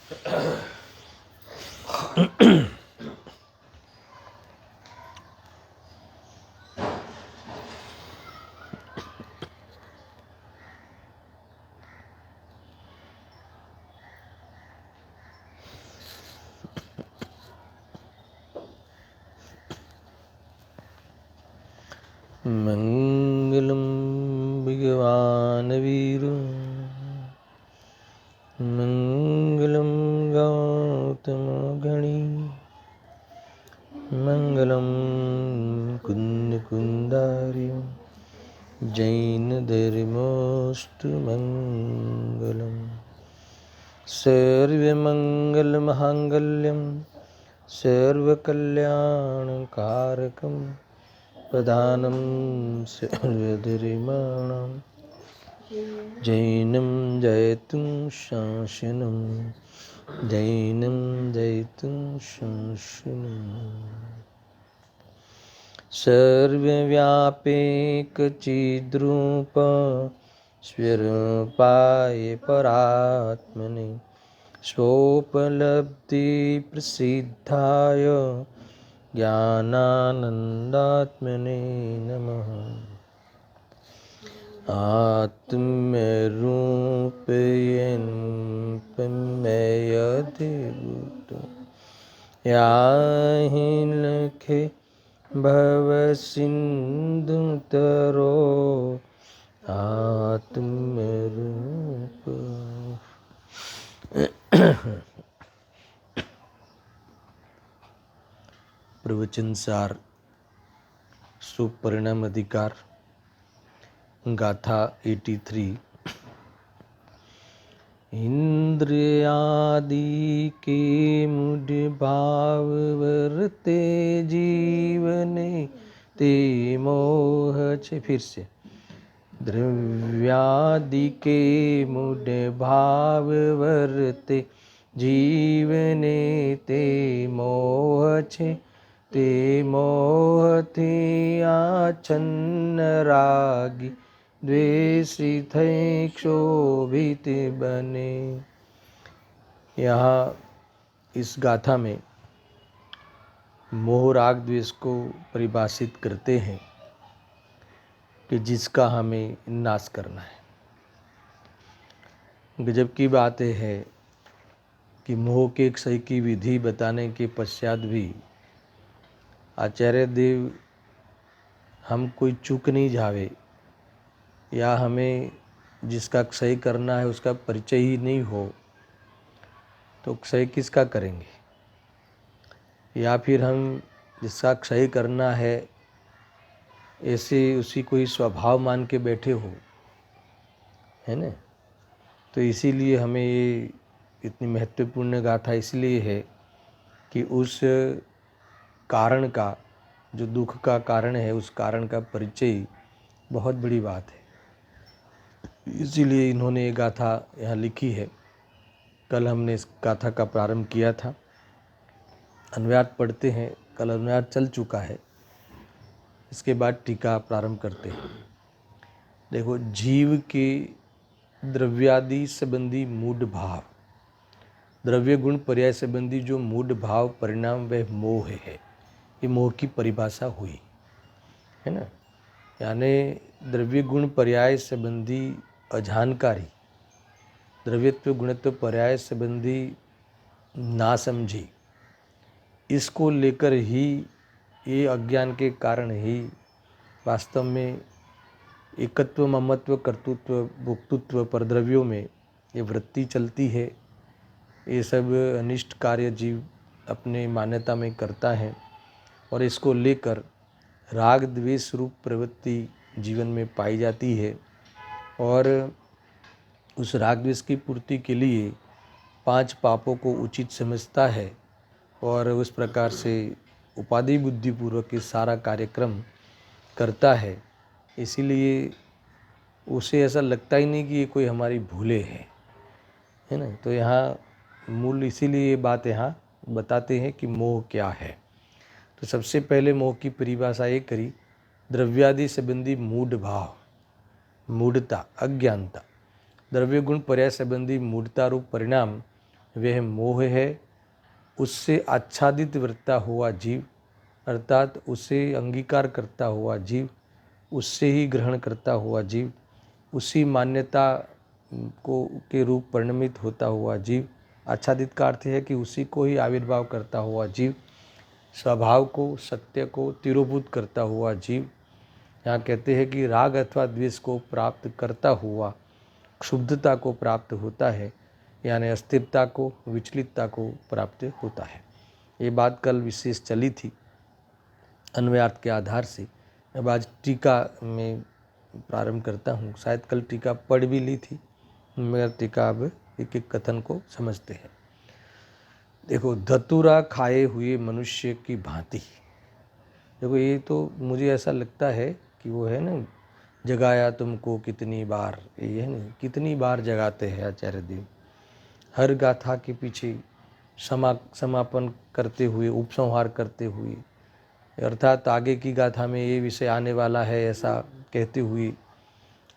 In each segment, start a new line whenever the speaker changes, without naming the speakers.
मंगलम भगवान वीरु मंगलम गौतम गणी मंगलम कुंद कुंदार्य जैन धर्मोस्तु मंगलम सर्वमंगल मांगल्यम सर्वकल्याणकारकम प्रधानं सर्वधर्माणां जैनं जयतुं शासनं जैनं जयतुं शासनं सर्वव्यापकचिद्रूप स्वरूपाय परात्मने स्वोपलब्धिप्रसिद्धाय ज्ञानानन्दात्मने नमः। आत्मरूपेण प्रमेयधिभूतो याहि लखे भवसिन्धुतरो आत्मरूप। प्रवचन सार सुपरिणाम अधिकार गाथा 83। इंद्रियादि के मूढ़ भाव वर्ते जीवने ते मोह छे। फिर से द्रव्यादि के मूढ़ भाव वर्ते जीवने ते मोह छे। ते मोहते आच्छन्न रागी द्वेषी थई क्षोभित बने। यहाँ इस गाथा में मोह राग द्वेष को परिभाषित करते हैं कि जिसका हमें नाश करना है। गजब की बात है कि मोह के क्षय की विधि बताने के पश्चात भी आचार्य देव हम कोई चूक नहीं जावे या हमें जिसका क्षय करना है उसका परिचय ही नहीं हो तो क्षय किसका करेंगे, या फिर हम जिसका क्षय करना है ऐसे उसी को ही स्वभाव मान के बैठे हो, है ना। तो इसीलिए हमें ये इतनी महत्वपूर्ण गाथा इसलिए है कि उस कारण का, जो दुख का कारण है, उस कारण का परिचय बहुत बड़ी बात है। इसीलिए इन्होंने ये गाथा यहाँ लिखी है। कल हमने इस गाथा का प्रारंभ किया था। अन्वयार्थ पढ़ते हैं, कल अन्वयार्थ चल चुका है, इसके बाद टीका प्रारंभ करते हैं। देखो, जीव के द्रव्यादि संबंधी मूढ़ भाव, द्रव्य गुण पर्याय संबंधी जो मूढ़ भाव परिणाम वह मोह है। ये मोह की परिभाषा हुई, है ना। यानी द्रव्य गुण पर्याय संबंधी अजानकारी, द्रव्यत्व गुणत्व पर्याय संबंधी नासमझी, इसको लेकर ही, ये अज्ञान के कारण ही वास्तव में एकत्व ममत्व कर्तृत्व भोक्तृत्व परद्रव्यों में ये वृत्ति चलती है। ये सब अनिष्ट कार्य जीव अपने मान्यता में करता है और इसको लेकर राग द्वेष रूप प्रवृत्ति जीवन में पाई जाती है। और उस राग द्वेष की पूर्ति के लिए 5 पापों को उचित समझता है और उस प्रकार से उपाधि बुद्धिपूर्वक ये सारा कार्यक्रम करता है। इसीलिए उसे ऐसा लगता ही नहीं कि ये कोई हमारी भूले है ना। तो यहाँ मूल इसीलिए ये बात यहाँ बताते हैं कि मोह क्या है। तो सबसे पहले मोह की परिभाषा ये करी, द्रव्यादि संबंधी मूढ़ भाव, मूढ़ता, अज्ञानता, द्रव्य गुण पर्याय संबंधी मूढ़ता रूप परिणाम वह मोह है। उससे आच्छादित वृत्ता हुआ जीव, अर्थात उसे अंगीकार करता हुआ जीव, उससे ही ग्रहण करता हुआ जीव, उसी मान्यता को के रूप परिणमित होता हुआ जीव। आच्छादित का अर्थ है कि उसी को ही आविर्भाव करता हुआ जीव, स्वभाव को, सत्य को तिरोभूत करता हुआ जीव। यहाँ कहते हैं कि राग अथवा द्वेष को प्राप्त करता हुआ क्षुब्धता को प्राप्त होता है, यानी अस्थिरता को, विचलितता को प्राप्त होता है। ये बात कल विशेष चली थी अन्वयार्थ के आधार से। अब आज टीका में प्रारंभ करता हूँ। शायद कल टीका पढ़ भी ली थी, मगर टीका अब एक एक कथन को समझते हैं। देखो, धतूरा खाए हुए मनुष्य की भांति। देखो, ये तो मुझे ऐसा लगता है कि वो है ना, जगाया तुमको कितनी बार, ये है ना, कितनी बार जगाते हैं आचार्य देव। हर गाथा के पीछे समापन करते हुए, उपसंहार करते हुए, अर्थात आगे की गाथा में ये विषय आने वाला है ऐसा कहते हुए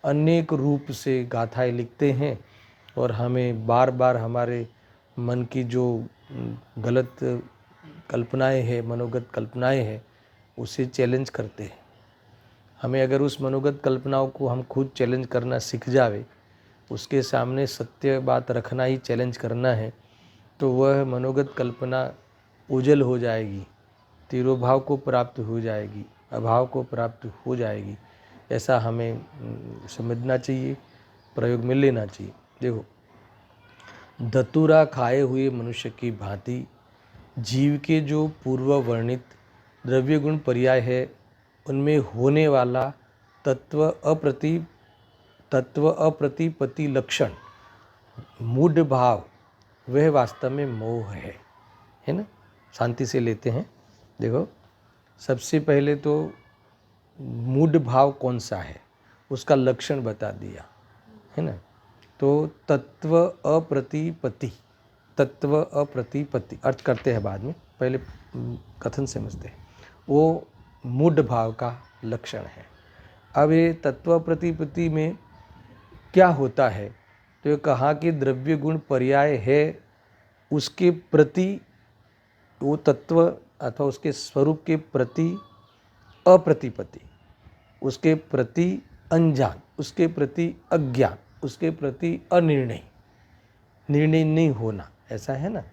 अनेक रूप से गाथाएं लिखते हैं और हमें बार बार हमारे मन की जो गलत कल्पनाएं हैं, मनोगत कल्पनाएं हैं, उसे चैलेंज करते हैं। हमें अगर उस मनोगत कल्पनाओं को हम खुद चैलेंज करना सीख जावे, उसके सामने सत्य बात रखना ही चैलेंज करना है, तो वह मनोगत कल्पना ओझल हो जाएगी, तिरोभाव को प्राप्त हो जाएगी, अभाव को प्राप्त हो जाएगी। ऐसा हमें समझना चाहिए, प्रयोग में लेना चाहिए। देखो, धतूरा खाए हुए मनुष्य की भांति जीव के जो पूर्व वर्णित द्रव्य गुण पर्याय है, उनमें होने वाला तत्व अप्रतिपत्ति लक्षण मूढ़ भाव, वह वास्तव में मोह है ना। शांति से लेते हैं। देखो, सबसे पहले तो मूढ़ भाव कौन सा है उसका लक्षण बता दिया है ना। तो तत्व अप्रतिपत्ति अर्थ करते हैं बाद में, पहले कथन समझते हैं। वो मूढ़ भाव का लक्षण है। अब ये तत्व प्रतिपत्ति में क्या होता है, तो ये कहा कि द्रव्य गुण पर्याय है, उसके प्रति, वो तत्व अथवा उसके स्वरूप के प्रति अप्रतिपत्ति, उसके प्रति अनजान, उसके प्रति अज्ञान, उसके प्रति निर्णय नहीं होना, ऐसा है ना।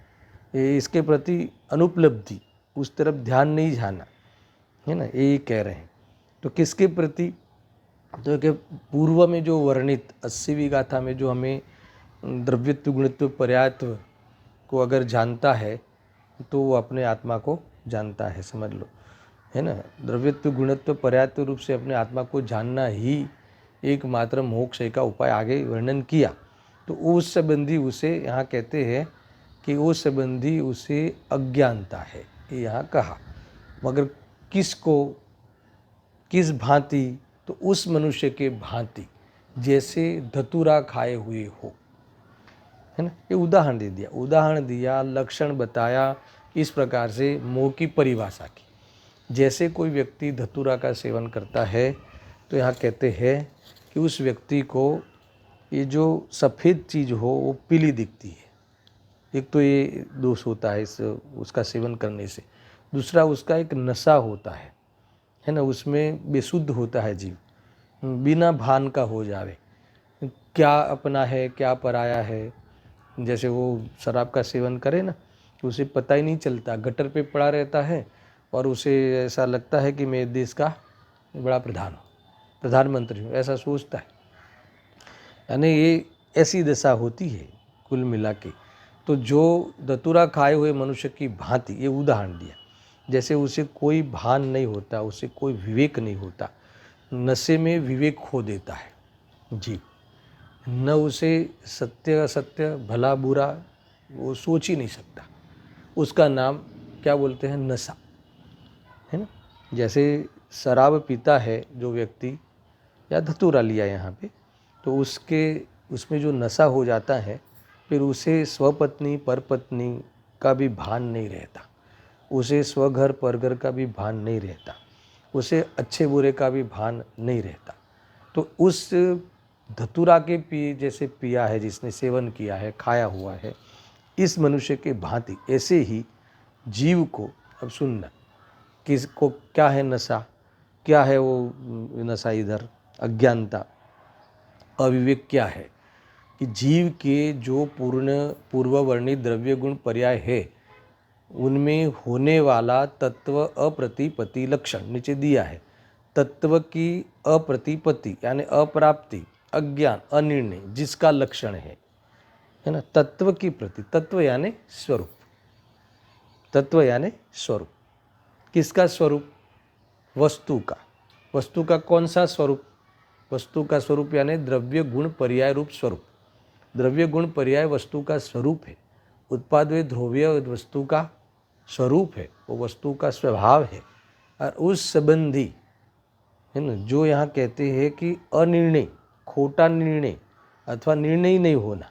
ये इसके प्रति अनुपलब्धि, उस तरफ ध्यान नहीं जाना, है ना, ये कह रहे हैं। तो किसके प्रति, तो कि पूर्व में जो वर्णित 80वीं गाथा में जो हमें द्रव्यत्व गुणत्व पर्यायत्व को अगर जानता है तो वो अपने आत्मा को जानता है, समझ लो, है ना। द्रव्यत्व गुणत्व पर्यायत्व रूप से अपने आत्मा को जानना ही एकमात्र मोक्ष का उपाय आगे वर्णन किया। तो उस संबंधी उसे यहाँ कहते हैं कि उस संबंधी उसे अज्ञानता है, ये यहाँ कहा। मगर किसको, किस भांति, तो उस मनुष्य के भांति जैसे धतूरा खाए हुए हो, है ना। ये उदाहरण दिया, लक्षण बताया, इस प्रकार से मोह की परिभाषा की। जैसे कोई व्यक्ति धतूरा का सेवन करता है, तो यहाँ कहते हैं कि उस व्यक्ति को ये जो सफ़ेद चीज़ हो वो पीली दिखती है। एक तो ये दोष होता है इस उसका सेवन करने से। दूसरा, उसका एक नशा होता है ना, उसमें बेसुद्ध होता है जीव, बिना भान का हो जावे, क्या अपना है क्या पराया है। जैसे वो शराब का सेवन करे ना, तो उसे पता ही नहीं चलता, गटर पे पड़ा रहता है और उसे ऐसा लगता है कि मैं देश का बड़ा प्रधानमंत्री हूँ, ऐसा सोचता है। यानी ये ऐसी दशा होती है कुल मिला के। तो जो धतूरा खाए हुए मनुष्य की भांति, ये उदाहरण दिया, जैसे उसे कोई भान नहीं होता, उसे कोई विवेक नहीं होता, नशे में विवेक खो देता है जी, न उसे सत्य असत्य भला बुरा वो सोच ही नहीं सकता। उसका नाम क्या बोलते हैं, नशा, है ना। जैसे शराब पीता है जो व्यक्ति, या धतूरा लिया यहाँ पे, तो उसमें जो नशा हो जाता है, फिर उसे स्वपत्नी परपत्नी का भी भान नहीं रहता, उसे स्वघर परघर का भी भान नहीं रहता, उसे अच्छे बुरे का भी भान नहीं रहता। तो उस धतूरा के जैसे पिया है, जिसने सेवन किया है, खाया हुआ है, इस मनुष्य के भांति ऐसे ही जीव को, अब सुनना, किसको क्या है नशा, क्या है वो नशा, इधर अज्ञानता, अविवेक क्या है कि जीव के जो पूर्व वर्णित द्रव्य गुण पर्याय है उनमें होने वाला तत्व अप्रतिपत्ति लक्षण नीचे दिया है। तत्व की अप्रतिपत्ति यानी अप्राप्ति, अज्ञान, अनिर्णय जिसका लक्षण है ना, तत्व की प्रति, तत्व यानी स्वरूप, तत्व यानी स्वरूप, किसका स्वरूप, वस्तु का, वस्तु का कौन सा स्वरूप, वस्तु का स्वरूप यानी द्रव्य गुण पर्याय रूप स्वरूप। द्रव्य गुण पर्याय वस्तु का स्वरूप है, उत्पाद व ध्रुव्य वस्तु का स्वरूप है, वो वस्तु का स्वभाव है। और उस संबंधी है ना, जो यहाँ कहते हैं कि अनिर्णय, खोटा निर्णय अथवा निर्णय ही नहीं होना,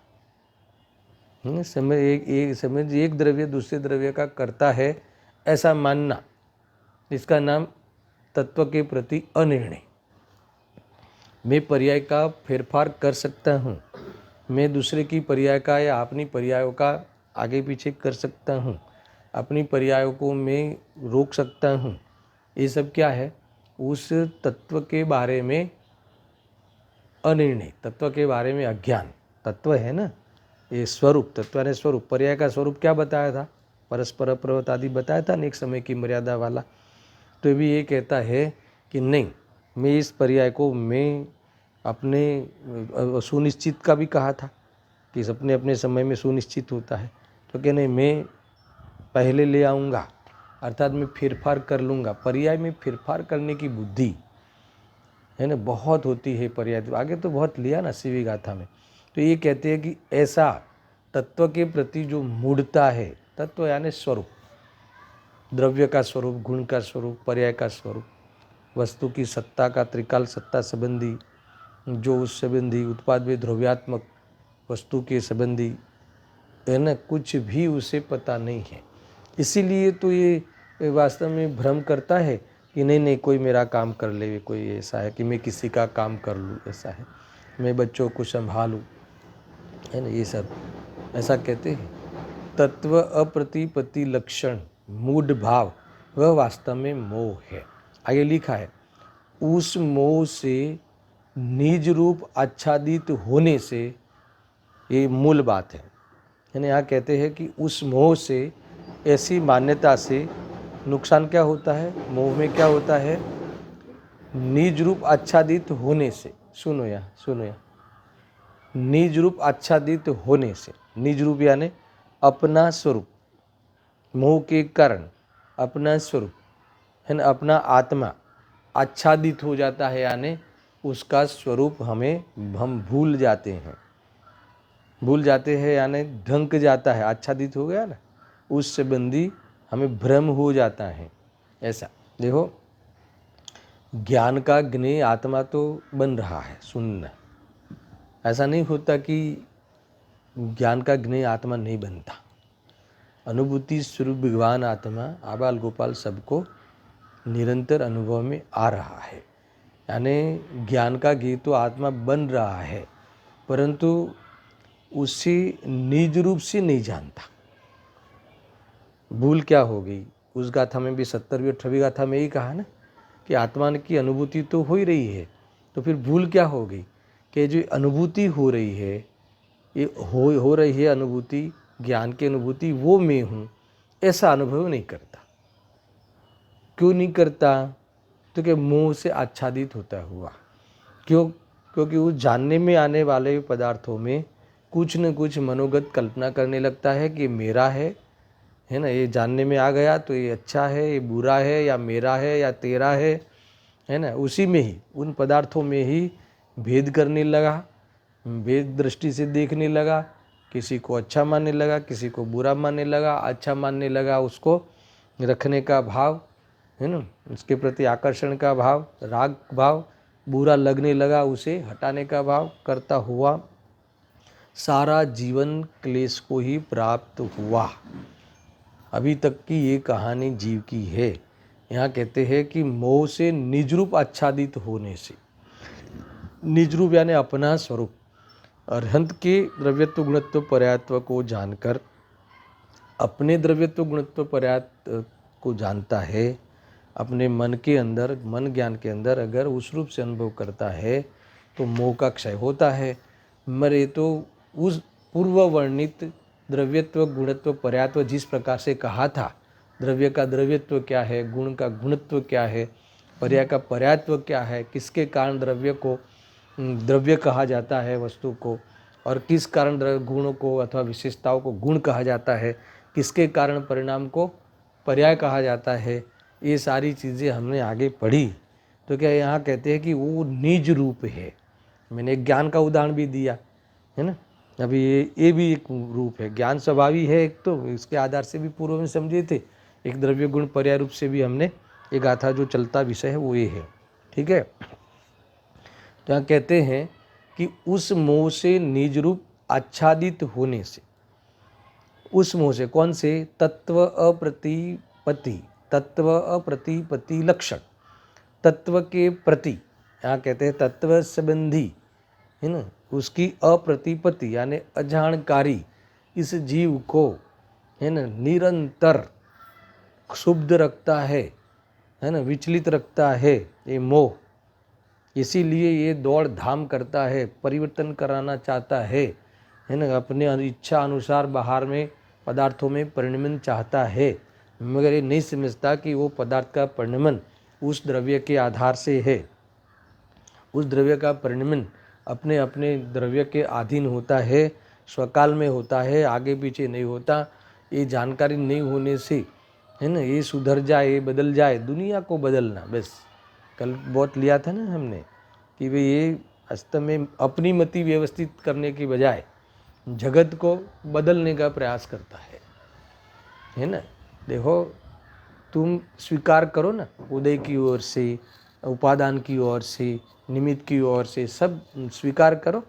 समझ एक द्रव्य दूसरे द्रव्य का करता है ऐसा मानना, इसका नाम तत्व के प्रति अनिर्णय। मैं पर्याय का फेरफार कर सकता हूँ, मैं दूसरे की पर्याय का या अपनी पर्यायों का आगे पीछे कर सकता हूँ, अपनी पर्यायों को मैं रोक सकता हूँ, ये सब क्या है, उस तत्व के बारे में अनिर्णय, तत्व के बारे में अज्ञान। तत्व है ना ये स्वरूप, तत्व ने स्वरूप, पर्याय का स्वरूप क्या बताया था, परस्पर प्रवत आदि बताया था ना, एक समय की मर्यादा वाला। तो भी ये कहता है कि नहीं, मैं इस पर्याय को मैं अपने सुनिश्चित का भी कहा था कि अपने अपने समय में सुनिश्चित होता है, तो क्या नहीं, मैं पहले ले आऊँगा, अर्थात मैं फेरफार कर लूँगा। पर्याय में फेरफार करने की बुद्धि है ना बहुत होती है पर्याय, तो आगे तो बहुत लिया ना शिवी गाथा में। तो ये कहते हैं कि ऐसा तत्व के प्रति जो मूढ़ता है, तत्व यानी स्वरूप, द्रव्य का स्वरूप, गुण का स्वरूप, पर्याय का स्वरूप, वस्तु की सत्ता का त्रिकाल सत्ता संबंधी, जो उस संबंधी उत्पाद में ध्रुव्यात्मक वस्तु के संबंधी है ना, कुछ भी उसे पता नहीं है। इसीलिए तो ये वास्तव में भ्रम करता है कि नहीं नहीं कोई मेरा काम कर ले, कोई ऐसा है कि मैं किसी का काम कर लूँ, ऐसा है मैं बच्चों को संभालूँ, है ना, ये सब ऐसा कहते हैं। तत्व अप्रतिपत्ति लक्षण मूढ़ भाव वह वास्तव में मोह है। आगे लिखा है, उस मोह से निज रूप आच्छादित होने से, ये मूल बात है यानी यहाँ कहते हैं कि उस मोह से, ऐसी मान्यता से नुकसान क्या होता है, मोह में क्या होता है, निज रूप आच्छादित होने से। सुनो या निज रूप आच्छादित होने से, निज रूप यानी अपना स्वरूप, मोह के कारण अपना स्वरूप है ना, अपना आत्मा आच्छादित हो जाता है, यानी उसका स्वरूप हम भूल जाते हैं यानी ढंक जाता है, आच्छादित हो गया ना, उस संबंधी हमें भ्रम हो जाता है। ऐसा देखो, ज्ञान का ज्ञेय आत्मा तो बन रहा है, सुनना, ऐसा नहीं होता कि ज्ञान का ज्ञेय आत्मा नहीं बनता। अनुभूति स्वरूप भगवान आत्मा आबाल गोपाल सबको निरंतर अनुभव में आ रहा है, यानी ज्ञान का ज्ञेय तो आत्मा बन रहा है, परंतु उसे निज रूप से नहीं जानता। भूल क्या हो गई, उस गाथा में भी 70वीं 18वीं गाथा में यही कहा ना कि आत्मा की अनुभूति तो हो ही रही है, तो फिर भूल क्या हो गई कि जो अनुभूति हो रही है, ये हो रही है अनुभूति, ज्ञान की अनुभूति, वो मैं हूँ, ऐसा अनुभव नहीं करता। क्यों नहीं करता, तो कि मोह से आच्छादित होता हुआ। क्योंकि उस जानने में आने वाले पदार्थों में कुछ न कुछ मनोगत कल्पना करने लगता है कि मेरा है ना, ये जानने में आ गया तो ये अच्छा है, ये बुरा है, या मेरा है या तेरा है ना, उसी में ही, उन पदार्थों में ही भेद करने लगा, भेद दृष्टि से देखने लगा, किसी को अच्छा मानने लगा, किसी को बुरा मानने लगा, अच्छा मानने लगा उसको रखने का भाव है ना, उसके प्रति आकर्षण का भाव, राग भाव, बुरा लगने लगा उसे हटाने का भाव करता हुआ सारा जीवन क्लेश को ही प्राप्त हुआ। अभी तक की ये कहानी जीव की है। यहाँ कहते हैं कि मोह से निज रूप आच्छादित होने से, निज रूप यानी अपना स्वरूप, अरहंत के द्रव्यत्व गुणत्व पर्यायत्व को जानकर अपने द्रव्यत्व गुणत्व पर्यायत्व को जानता है, अपने मन के अंदर, मन ज्ञान के अंदर अगर उस रूप से अनुभव करता है तो मोह का क्षय होता है। मरे तो उस पूर्व वर्णित द्रव्यत्व गुणत्व पर्यायत्व जिस प्रकार से कहा था, द्रव्य का द्रव्यत्व क्या है, गुण का गुणत्व क्या है, पर्याय का पर्यायत्व क्या है, किसके कारण द्रव्य को द्रव्य कहा जाता है वस्तु को, और किस कारण गुणों को अथवा विशेषताओं को गुण कहा जाता है, किसके कारण परिणाम को पर्याय कहा जाता है, ये सारी चीज़ें हमने आगे पढ़ी। तो क्या यहाँ कहते हैं कि वो निज रूप है। मैंने एक ज्ञान का उदाहरण भी दिया है ना। अभी ये भी एक रूप है, ज्ञान स्वभावी है एक, तो इसके आधार से भी पूर्व में समझे थे। एक द्रव्य गुण पर्याय रूप से भी हमने एक गाथा जो चलता विषय है वो ये है। ठीक है, तो यहाँ कहते हैं कि उस मोह से निज रूप आच्छादित होने से, उस मोह से, कौन से, तत्व अप्रतिपति, तत्व अप्रतिपति लक्षण, तत्व के प्रति, यहाँ कहते हैं तत्व संबंधी है ना, उसकी अप्रतिपति यानी अजाणकारी इस जीव को है ना निरंतर क्षुब्ध रखता है ना, विचलित रखता है ये मोह। इसीलिए ये दौड़ धाम करता है, परिवर्तन कराना चाहता है ना, अपने इच्छा अनुसार बाहर में पदार्थों में परिणमन चाहता है, मगर ये नहीं समझता कि वो पदार्थ का परिणमन उस द्रव्य के आधार से है। उस द्रव्य का परिणमन अपने अपने द्रव्य के अधीन होता है, स्वकाल में होता है, आगे पीछे नहीं होता। ये जानकारी नहीं होने से है ना, ये सुधर जाए, ये बदल जाए, दुनिया को बदलना बस। कल बहुत लिया था ना हमने कि भाई ये वास्तव में अपनी मति व्यवस्थित करने की बजाय जगत को बदलने का प्रयास करता है ना। देखो, तुम स्वीकार करो ना, उदय की ओर से, उपादान की ओर से, निमित्त की ओर से, सब स्वीकार करो।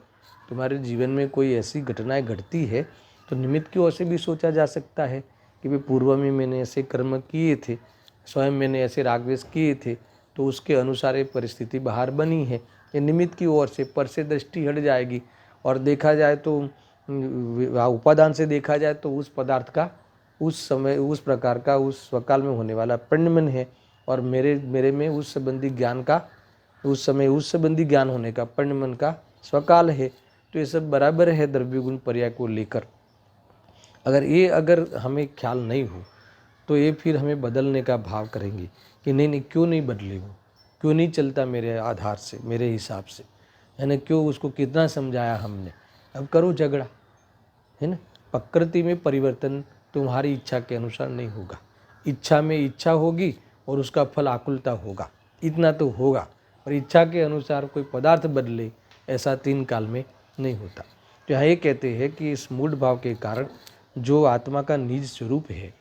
तुम्हारे जीवन में कोई ऐसी घटनाएं घटती है तो निमित्त की ओर से भी सोचा जा सकता है कि भाई पूर्व में मैंने ऐसे कर्म किए थे, स्वयं मैंने ऐसे रागद्वेष किए थे, तो उसके अनुसार ये परिस्थिति बाहर बनी है। ये निमित्त की ओर से, पर से दृष्टि हट जाएगी और देखा जाए तो उपादान से देखा जाए तो उस पदार्थ का उस समय उस प्रकार का उस स्वकाल में होने वाला परिणमन है, और मेरे में उस संबंधी ज्ञान का उस समय उस संबंधी ज्ञान होने का परिणमन का स्वकाल है। तो ये सब बराबर है द्रव्य गुण पर्याय को लेकर। अगर हमें ख्याल नहीं हो तो ये फिर हमें बदलने का भाव करेंगे कि नहीं क्यों नहीं बदले, वो क्यों नहीं चलता मेरे आधार से, मेरे हिसाब से, है ना, क्यों, उसको कितना समझाया हमने, अब करो झगड़ा, है ना। प्रकृति में परिवर्तन तुम्हारी इच्छा के अनुसार नहीं होगा। इच्छा में इच्छा होगी और उसका फल आकुलता होगा, इतना तो होगा। और इच्छा के अनुसार कोई पदार्थ बदले ऐसा तीन काल में नहीं होता। तो यहाँ ये कहते हैं कि इस मूढ़ भाव के कारण जो आत्मा का निज स्वरूप है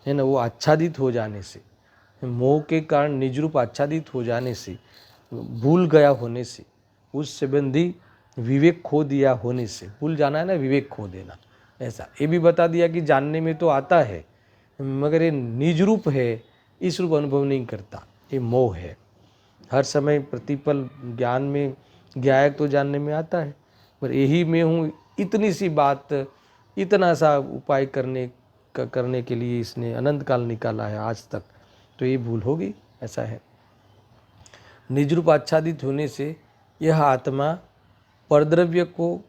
ना, वो आच्छादित हो जाने से, मोह के कारण निज रूप आच्छादित हो जाने से, भूल गया होने से, उस संबंधी विवेक खो दिया होने से, भूल जाना है ना, विवेक खो देना, ऐसा। ये भी बता दिया कि जानने में तो आता है मगर ये निज रूप है, इस रूप अनुभव नहीं करता, ये मोह है। हर समय प्रतिपल ज्ञान में ज्ञायक तो जानने में आता है, पर यही मैं हूँ, इतनी सी बात, इतना सा उपाय करने के लिए इसने अनंत काल निकाला है आज तक, तो ये भूल होगी, ऐसा है। निज रूप आच्छादित होने से यह आत्मा परद्रव्य को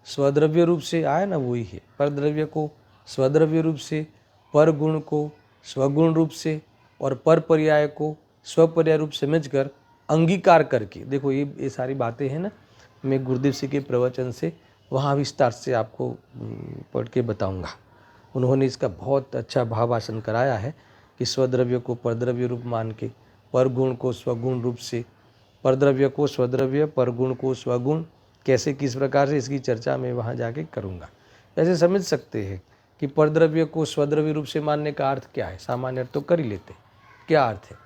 स्वद्रव्य रूप से आया ना, वही है, परद्रव्य को स्वद्रव्य रूप से, पर गुण को स्वगुण रूप से और पर पर्याय को स्वपर्याय रूप समझकर अंगीकार करके, देखो ये सारी बातें हैं ना, मैं गुरुदेव सिंह के प्रवचन से वहाँ विस्तार से आपको पढ़ के बताऊंगा। उन्होंने इसका बहुत अच्छा भावासन कराया है कि स्वद्रव्य को परद्रव्य रूप मान के, पर गुण को स्वगुण रूप से, परद्रव्य को स्वद्रव्य, पर गुण को स्वगुण, कैसे किस प्रकार से, इसकी चर्चा मैं वहाँ जाके करूँगा। ऐसे समझ सकते हैं कि परद्रव्य को स्वद्रव्य रूप से मानने का अर्थ क्या है, सामान्य अर्थ तो कर ही लेते। क्या अर्थ है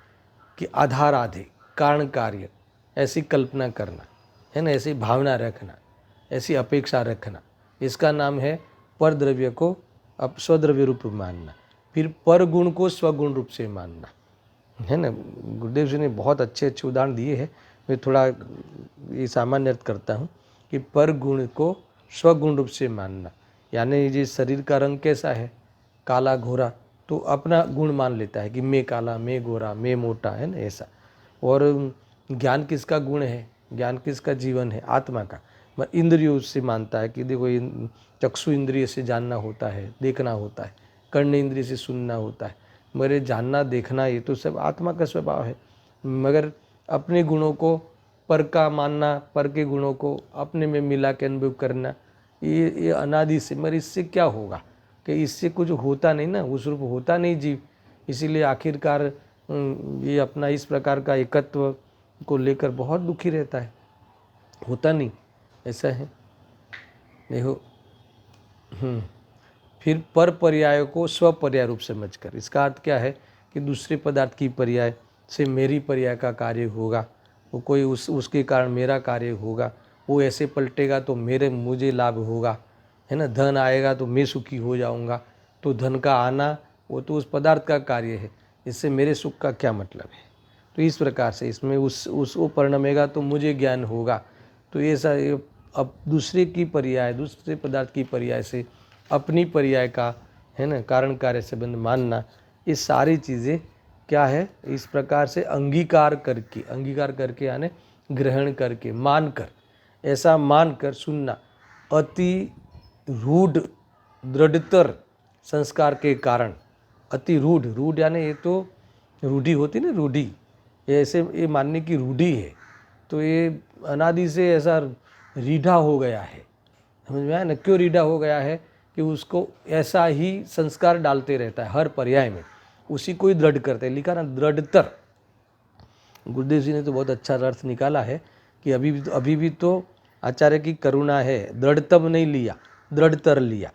कि आधार आधे, कारण कार्य, ऐसी कल्पना करना, है ना, ऐसी भावना रखना, ऐसी अपेक्षा रखना, इसका नाम है परद्रव्य को अब स्वद्रव्य रूप मानना। फिर पर गुण को स्वगुण रूप से मानना, है ना। गुरुदेव जी ने बहुत अच्छे अच्छे उदाहरण दिए हैं, मैं थोड़ा ये सामान्य अर्थ करता हूँ कि पर गुण को स्वगुण रूप से मानना, यानी ये शरीर का रंग कैसा है, काला घोरा, तो अपना गुण मान लेता है कि मैं काला, मैं गोरा, मैं मोटा, है ना, ऐसा। और ज्ञान किसका गुण है, ज्ञान किसका जीवन है, आत्मा का। मैं इंद्रियों से मानता है कि देखो चक्षु इंद्रिय से जानना होता है, देखना होता है, कर्ण इंद्रिय से सुनना होता है, मगर जानना देखना ये तो सब आत्मा का स्वभाव है। मगर अपने गुणों को पर का मानना, पर के गुणों को अपने में मिला के अनुभव करना, ये अनादि से, मगर इससे क्या होगा कि इससे कुछ होता नहीं ना, उस रूप होता नहीं जीव। इसीलिए आखिरकार ये अपना इस प्रकार का एकत्व को लेकर बहुत दुखी रहता है, होता नहीं, ऐसा है। देखो फिर पर पर्याय को स्व पर्याय रूप समझकर, इसका अर्थ क्या है कि दूसरे पदार्थ की पर्याय से मेरी पर्याय का कार्य होगा, वो कोई उसके कारण मेरा कार्य होगा, वो ऐसे पलटेगा तो मुझे लाभ होगा, है ना। धन आएगा तो मैं सुखी हो जाऊंगा, तो धन का आना वो तो उस पदार्थ का कार्य है, इससे मेरे सुख का क्या मतलब है। तो इस प्रकार से इसमें वो परिणमेगा तो मुझे ज्ञान होगा। तो ऐसा अब दूसरे की पर्याय, दूसरे पदार्थ की पर्याय से अपनी पर्याय का, है ना, कारण कार्य संबंध मानना, ये सारी चीज़ें क्या है, इस प्रकार से अंगीकार करके यानी ग्रहण करके, मानकर, ऐसा मानकर सुनना अति रूढ़ दृढ़तर संस्कार के कारण। अति रूढ़ यानी ये तो रूढ़ी होती ना, रूढ़ी, ये ऐसे ये मानने की रूढ़ी है, तो ये अनादि से ऐसा रीढ़ा हो गया है, समझ में आया ना। क्यों रीढ़ा हो गया है कि उसको ऐसा ही संस्कार डालते रहता है हर पर्याय में, उसी को ही दृढ़ करते हैं। लिखा ना दृढ़तर, गुरुदेव जी ने तो बहुत अच्छा अर्थ निकाला है कि अभी भी तो आचार्य की करुणा है, दृढ़तम नहीं लिया, दृढ़तर लिया,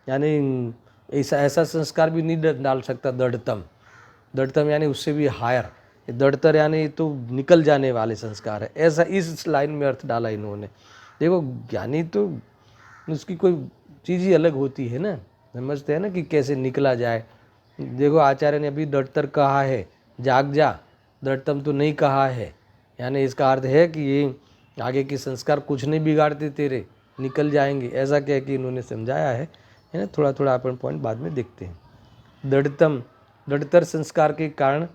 यानी ऐसा संस्कार भी नहीं डाल सकता दृढ़तम यानी उससे भी हायर, दृढ़तर यानी तो निकल जाने वाले संस्कार है, ऐसा इस लाइन में अर्थ डाला इन्होंने। देखो ज्ञानी तो उसकी कोई चीज़ ही अलग होती है ना, समझते हैं ना कि कैसे निकला जाए। देखो आचार्य ने अभी दृढ़तर कहा है, जाग जा, दृढ़तम तो नहीं कहा है, यानी इसका अर्थ है कि ये आगे के संस्कार कुछ नहीं बिगाड़ते तेरे, निकल जाएंगे, ऐसा कह के इन्होंने समझाया है ना। थोड़ा थोड़ा अपन पॉइंट बाद में देखते हैं। दृढ़तर संस्कार के कारण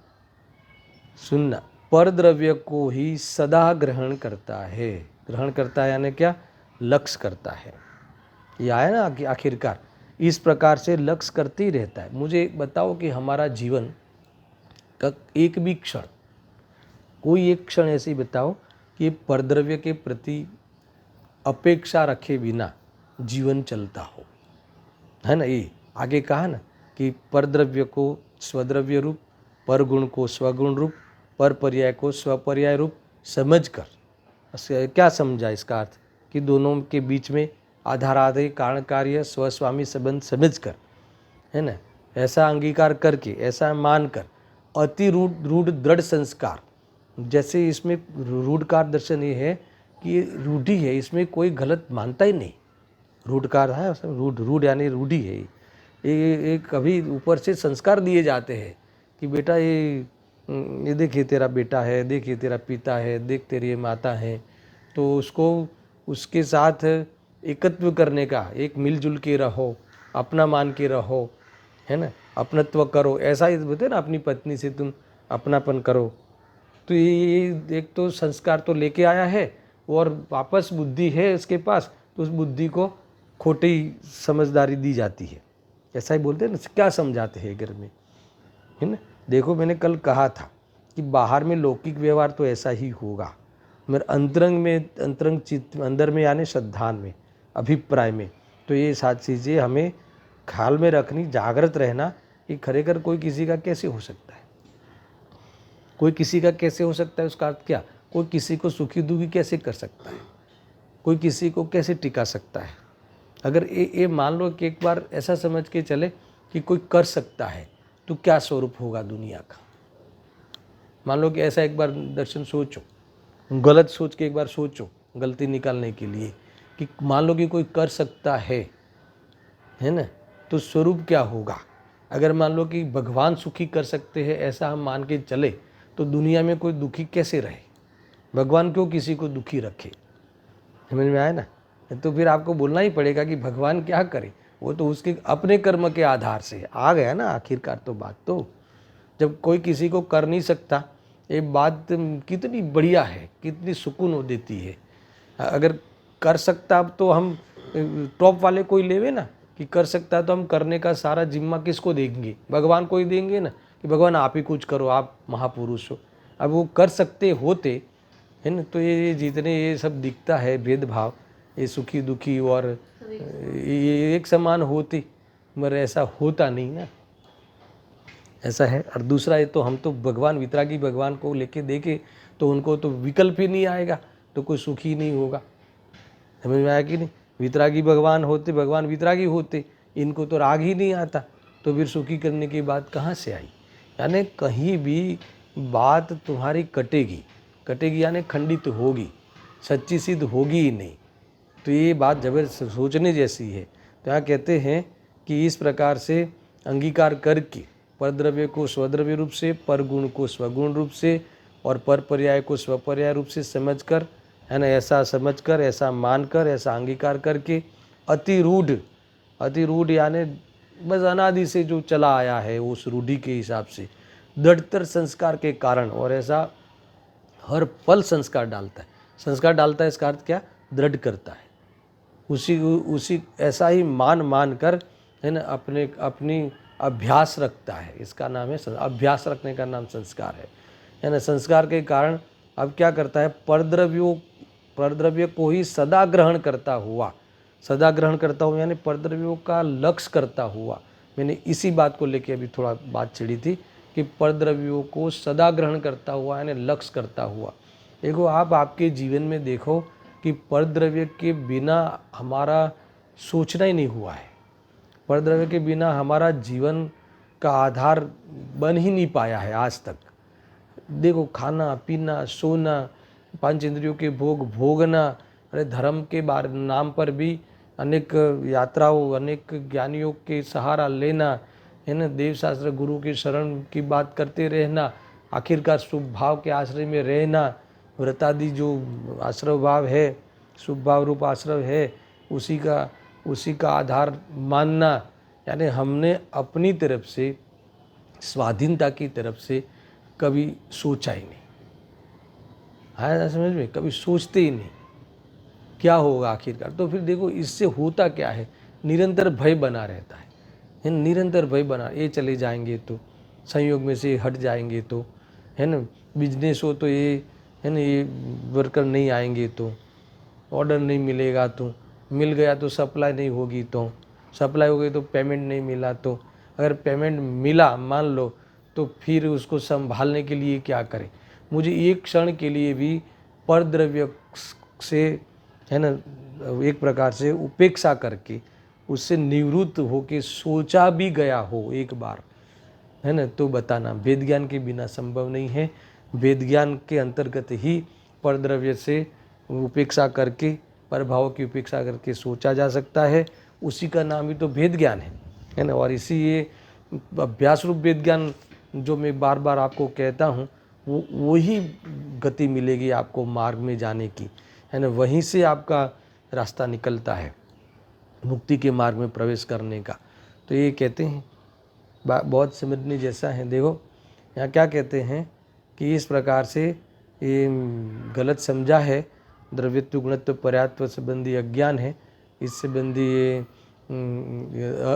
सुनना पर द्रव्य को ही सदा ग्रहण करता है यानी क्या, लक्ष्य करता है। ये आया ना कि आखिरकार इस प्रकार से लक्ष्य करते ही रहता है। मुझे बताओ कि हमारा जीवन का एक भी क्षण, कोई एक क्षण ऐसे बताओ कि परद्रव्य के प्रति अपेक्षा रखे बिना जीवन चलता हो, है ना। ये आगे कहा ना कि परद्रव्य को स्वद्रव्य रूप, पर गुण को स्वगुण रूप, पर पर्याय को स्वपर्याय रूप समझकर। क्या समझा इसका अर्थ कि दोनों के बीच में आधाराधि कारण कार्य स्वस्वामी संबंध समझकर, है ना, ऐसा अंगीकार करके, ऐसा मानकर अति रूढ़ दृढ़ संस्कार। जैसे इसमें रूढ़कार दर्शन ये है कि ये रूढ़ी है, इसमें कोई गलत मानता ही नहीं। रूढ़कार है, रूढ़ यानी रूढ़ी है। ये कभी ऊपर से संस्कार दिए जाते हैं कि बेटा ये देखिए तेरा बेटा है, देखिए तेरा पिता है, देख तेरी ये माता है, तो उसको उसके साथ एकत्व करने का, एक मिलजुल के रहो, अपना मान के रहो, है ना, अपनत्व करो, ऐसा ही बोलते ना, अपनी पत्नी से तुम अपनापन करो। तो ये एक तो संस्कार तो लेके आया है, और वापस बुद्धि है उसके पास, तो उस बुद्धि को खोटी समझदारी दी जाती है। ऐसा ही बोलते हैं ना, क्या समझाते हैं घर में, है ना। देखो मैंने कल कहा था कि बाहर में लौकिक व्यवहार तो ऐसा ही होगा, मगर अंतरंग चित्त अंदर में यानी श्रद्धान में, अभिप्राय में, तो ये सात चीज़ें हमें ख्याल में रखनी, जागृत रहना कि खरेखर कोई किसी का कैसे हो सकता है, कोई किसी का कैसे हो सकता है। उसका अर्थ क्या, कोई किसी को सुखी दुखी कैसे कर सकता है, कोई किसी को कैसे टिका सकता है। अगर ये मान लो कि एक बार ऐसा समझ के चले कि कोई कर सकता है, तो क्या स्वरूप होगा दुनिया का। मान लो कि ऐसा एक बार दर्शन सोचो, गलत सोच के एक बार सोचो गलती निकालने के लिए, कि मान लो कि कोई कर सकता है ना, तो स्वरूप क्या होगा। अगर मान लो कि भगवान सुखी कर सकते हैं, ऐसा हम मान के चले, तो दुनिया में कोई दुखी कैसे रहे। भगवान क्यों किसी को दुखी रखे, समझ में आया ना। तो फिर आपको बोलना ही पड़ेगा कि भगवान क्या करे, वो तो उसके अपने कर्म के आधार से आ गया ना आखिरकार। तो बात तो जब कोई किसी को कर नहीं सकता, ये बात कितनी बढ़िया है, कितनी सुकून हो देती है। अगर कर सकता तो हम टॉप वाले कोई लेवे ना कि कर सकता है, तो हम करने का सारा जिम्मा किसको देंगे? भगवान को ही देंगे ना कि भगवान आप ही कुछ करो, आप महापुरुष हो। अब वो कर सकते होते है ना, तो ये जितने ये सब दिखता है भेदभाव, ये सुखी दुखी और ये एक समान होते, मगर ऐसा होता नहीं ना, ऐसा है। और दूसरा ये तो हम तो भगवान वितरागी भगवान को लेके देखे तो उनको तो विकल्प ही नहीं आएगा, तो कोई सुखी नहीं होगा। समझ में आया कि नहीं? वितरागी भगवान होते, भगवान वितरागी होते, इनको तो राग ही नहीं आता, तो फिर सुखी करने की बात कहाँ से आई? यानी कहीं भी बात तुम्हारी कटेगी, कटेगी यानी खंडित होगी, सच्ची सिद्ध होगी ही नहीं। तो ये बात जबरदस्त सोचने जैसी है। तो यहाँ कहते हैं कि इस प्रकार से अंगीकार करके परद्रव्य को स्वद्रव्य रूप से, पर गुण को स्वगुण रूप से और पर पर्याय को स्वपर्याय रूप से समझकर, है ना, ऐसा समझकर, ऐसा मानकर, ऐसा अंगीकार करके अतिरूढ़ यानी बस अनादि से जो चला आया है उस रूढ़ि के हिसाब से दृढ़तर संस्कार के कारण, और ऐसा हर पल संस्कार डालता है, इसका अर्थ क्या? दृढ़ करता है। उसी ऐसा ही मान कर, है ना, अपनी अभ्यास रखता है। इसका नाम है अभ्यास रखने का नाम संस्कार है ना। संस्कार के कारण अब क्या करता है? परद्रव्य को ही सदा ग्रहण करता हुआ यानी परद्रव्यों का लक्ष्य करता हुआ। मैंने इसी बात को लेके अभी थोड़ा बात छिड़ी थी कि परद्रव्यों को सदा ग्रहण करता हुआ यानी लक्ष्य करता हुआ। देखो आप आपके जीवन में देखो कि परद्रव्य के बिना हमारा सोचना ही नहीं हुआ है, परद्रव्य के बिना हमारा जीवन का आधार बन ही नहीं पाया है आज तक। देखो खाना पीना सोना, पंच इंद्रियों के भोग भोगना, अरे धर्म के नाम पर भी अनेक यात्राओं, अनेक ज्ञानियों के सहारा लेना, है ना, देव शास्त्र गुरु के शरण की बात करते रहना, आखिरकार शुभ भाव के आश्रय में रहना, व्रतादि जो आश्रय भाव है, शुभ भाव रूप आश्रय है, उसी का आधार मानना। यानी हमने अपनी तरफ से स्वाधीनता की तरफ से कभी सोचा ही नहीं, आया समझ में? कभी सोचते ही नहीं क्या होगा आखिरकार। तो फिर देखो इससे होता क्या है? निरंतर भय बना रहता है, निरंतर भय बना, ये चले जाएंगे तो, संयोग में से हट जाएंगे तो, है ना, बिजनेस हो तो ये, है ना, ये वर्कर नहीं आएंगे तो, ऑर्डर नहीं मिलेगा तो, मिल गया तो सप्लाई नहीं होगी तो, सप्लाई हो गई तो पेमेंट नहीं मिला तो, अगर पेमेंट मिला मान लो तो फिर उसको संभालने के लिए क्या करें? मुझे एक क्षण के लिए भी परद्रव्य से, है ना, एक प्रकार से उपेक्षा करके उससे निवृत्त होके सोचा भी गया हो एक बार, है ना, तो बताना। वेद ज्ञान के बिना संभव नहीं है। वेद ज्ञान के अंतर्गत ही परद्रव्य से उपेक्षा करके, परभाव की उपेक्षा करके सोचा जा सकता है। उसी का नाम ही तो वेद ज्ञान है ना। और इसी ये अभ्यास रूप वेद ज्ञान जो मैं बार बार आपको कहता हूँ, वही गति मिलेगी आपको मार्ग में जाने की, है ना। वहीं से आपका रास्ता निकलता है मुक्ति के मार्ग में प्रवेश करने का। तो ये कहते हैं बहुत समझने जैसा है। देखो यहाँ क्या कहते हैं कि इस प्रकार से ये गलत समझा है, द्रव्यत्व गुणत्व पर्यात्व संबंधी अज्ञान है, इस संबंधी ये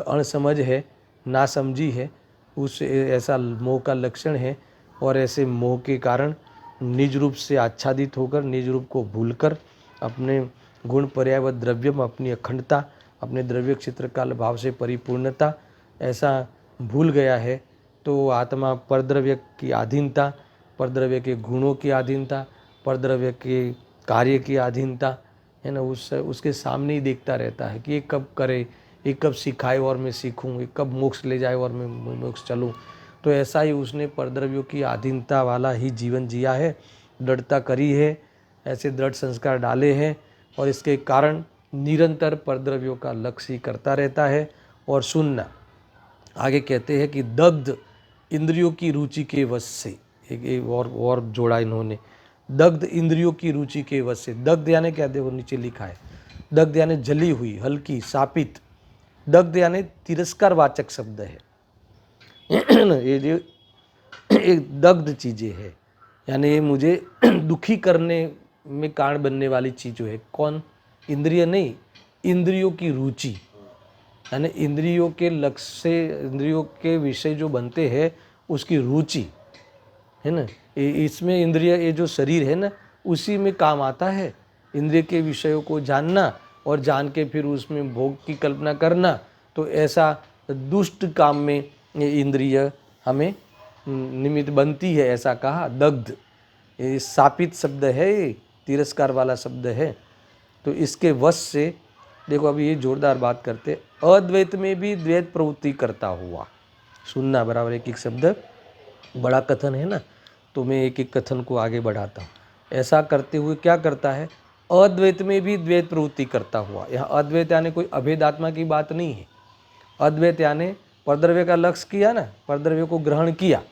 अणसमझ है, नासमझी है, उस ऐसा मोह का लक्षण है। और ऐसे मोह के कारण निज रूप से आच्छादित होकर, निज रूप को भूलकर, अपने गुण पर्याय व द्रव्य में अपनी अखंडता, अपने द्रव्य क्षेत्र काल भाव से परिपूर्णता ऐसा भूल गया है। तो आत्मा परद्रव्य की अधीनता, परद्रव्य के गुणों की अधीनता, परद्रव्य के कार्य की अधीनता, है ना, उसके सामने ही देखता रहता है कि ये कब करे, ये कब सिखाए और मैं सीखूँ, ये कब मोक्ष ले जाए और मैं मोक्ष चलूँ। तो ऐसा ही उसने परद्रव्यों की अधीनता वाला ही जीवन जिया है, दृढ़ता करी है, ऐसे दृढ़ संस्कार डाले हैं, और इसके कारण निरंतर परद्रव्यों का लक्ष्य ही करता रहता है। और सुनना, आगे कहते हैं कि दग्ध इंद्रियों की रुचि के वश से, एक और जोड़ा इन्होंने, दग्ध इंद्रियों की रुचि के वश से। दग्ध यानी क्या? देखो नीचे लिखा है, दग्ध यानी जली हुई, हल्की, शापित, दग्ध यानी तिरस्कार वाचक शब्द है। ये जो एक दग्ध चीज़ें है, यानी ये मुझे दुखी करने में कारण बनने वाली चीज़ जो है, कौन? इंद्रिय नहीं, इंद्रियों की रुचि, यानी इंद्रियों के लक्ष्य से, इंद्रियों के विषय जो बनते हैं उसकी रुचि है ना। इसमें इंद्रिय, ये जो शरीर है ना, उसी में काम आता है इंद्रिय के विषयों को जानना और जान के फिर उसमें भोग की कल्पना करना। तो ऐसा दुष्ट काम में ये इंद्रिय हमें निमित्त बनती है, ऐसा कहा। दग्ध ये शापित शब्द है, ये तिरस्कार वाला शब्द है। तो इसके वश से देखो, अभी ये जोरदार बात करते, अद्वैत में भी द्वैत प्रवृत्ति करता हुआ। सुनना बराबर, एक एक शब्द बड़ा कथन है ना, तो मैं एक एक कथन को आगे बढ़ाता हूँ। ऐसा करते हुए क्या करता है? अद्वैत में भी द्वैत प्रवृत्ति करता हुआ। यहाँ अद्वैत यानी कोई अभेद आत्मा की बात नहीं है। अद्वैत यानी परद्रव्य का लक्ष्य किया ना, परद्रव्य को ग्रहण किया,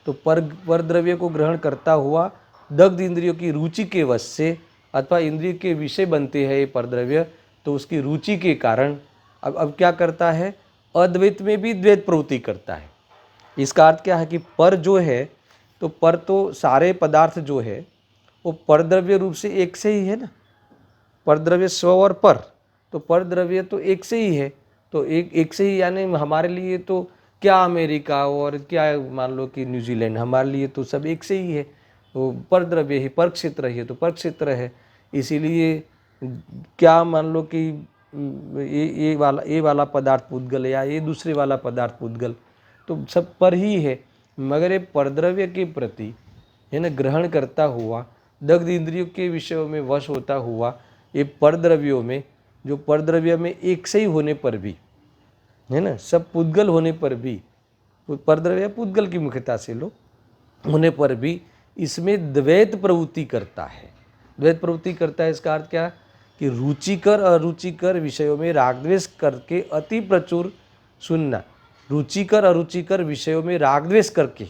तो परद्रव्य को ग्रहण करता हुआ दग्ध इंद्रियों की रुचि के वश से, अथवा इंद्रिय के विषय बनते हैं ये परद्रव्य, तो उसकी रुचि के कारण अब क्या करता है? अद्वैत में भी द्वैत प्रवृत्ति करता है। इसका अर्थ क्या है कि पर जो है, तो पर तो सारे पदार्थ जो है वो परद्रव्य रूप से एक से ही है ना। परद्रव्य स्व और पर, तो परद्रव्य तो एक से ही है, तो एक से ही, यानी हमारे लिए तो क्या अमेरिका और क्या मान लो कि न्यूजीलैंड, हमारे लिए तो सब एक से ही है। तो परद्रव्य ही, पर क्षेत्र है तो पर क्षेत्र है। इसीलिए क्या मान लो कि ये वाला पदार्थ पुद्गल या ये दूसरे वाला पदार्थ पुद्गल, तो सब पर ही है। मगर ये परद्रव्य के प्रति है ना ग्रहण करता हुआ, दग्ध इंद्रियों के विषयों में वश होता हुआ, ये परद्रव्यों में, जो परद्रव्य में एक से ही होने पर भी है ना, सब पुद्गल होने पर भी, परद्रव्य पुद्गल की मुख्यता से लो, होने पर भी इसमें द्वैत प्रवृत्ति करता है। द्वैत प्रवृत्ति करता है, इसका अर्थ क्या कि रुचिकर अरुचिकर विषयों में राग द्वेष करके अति प्रचुर, सुनना, रुचिकर अरुचिकर विषयों में राग द्वेष करके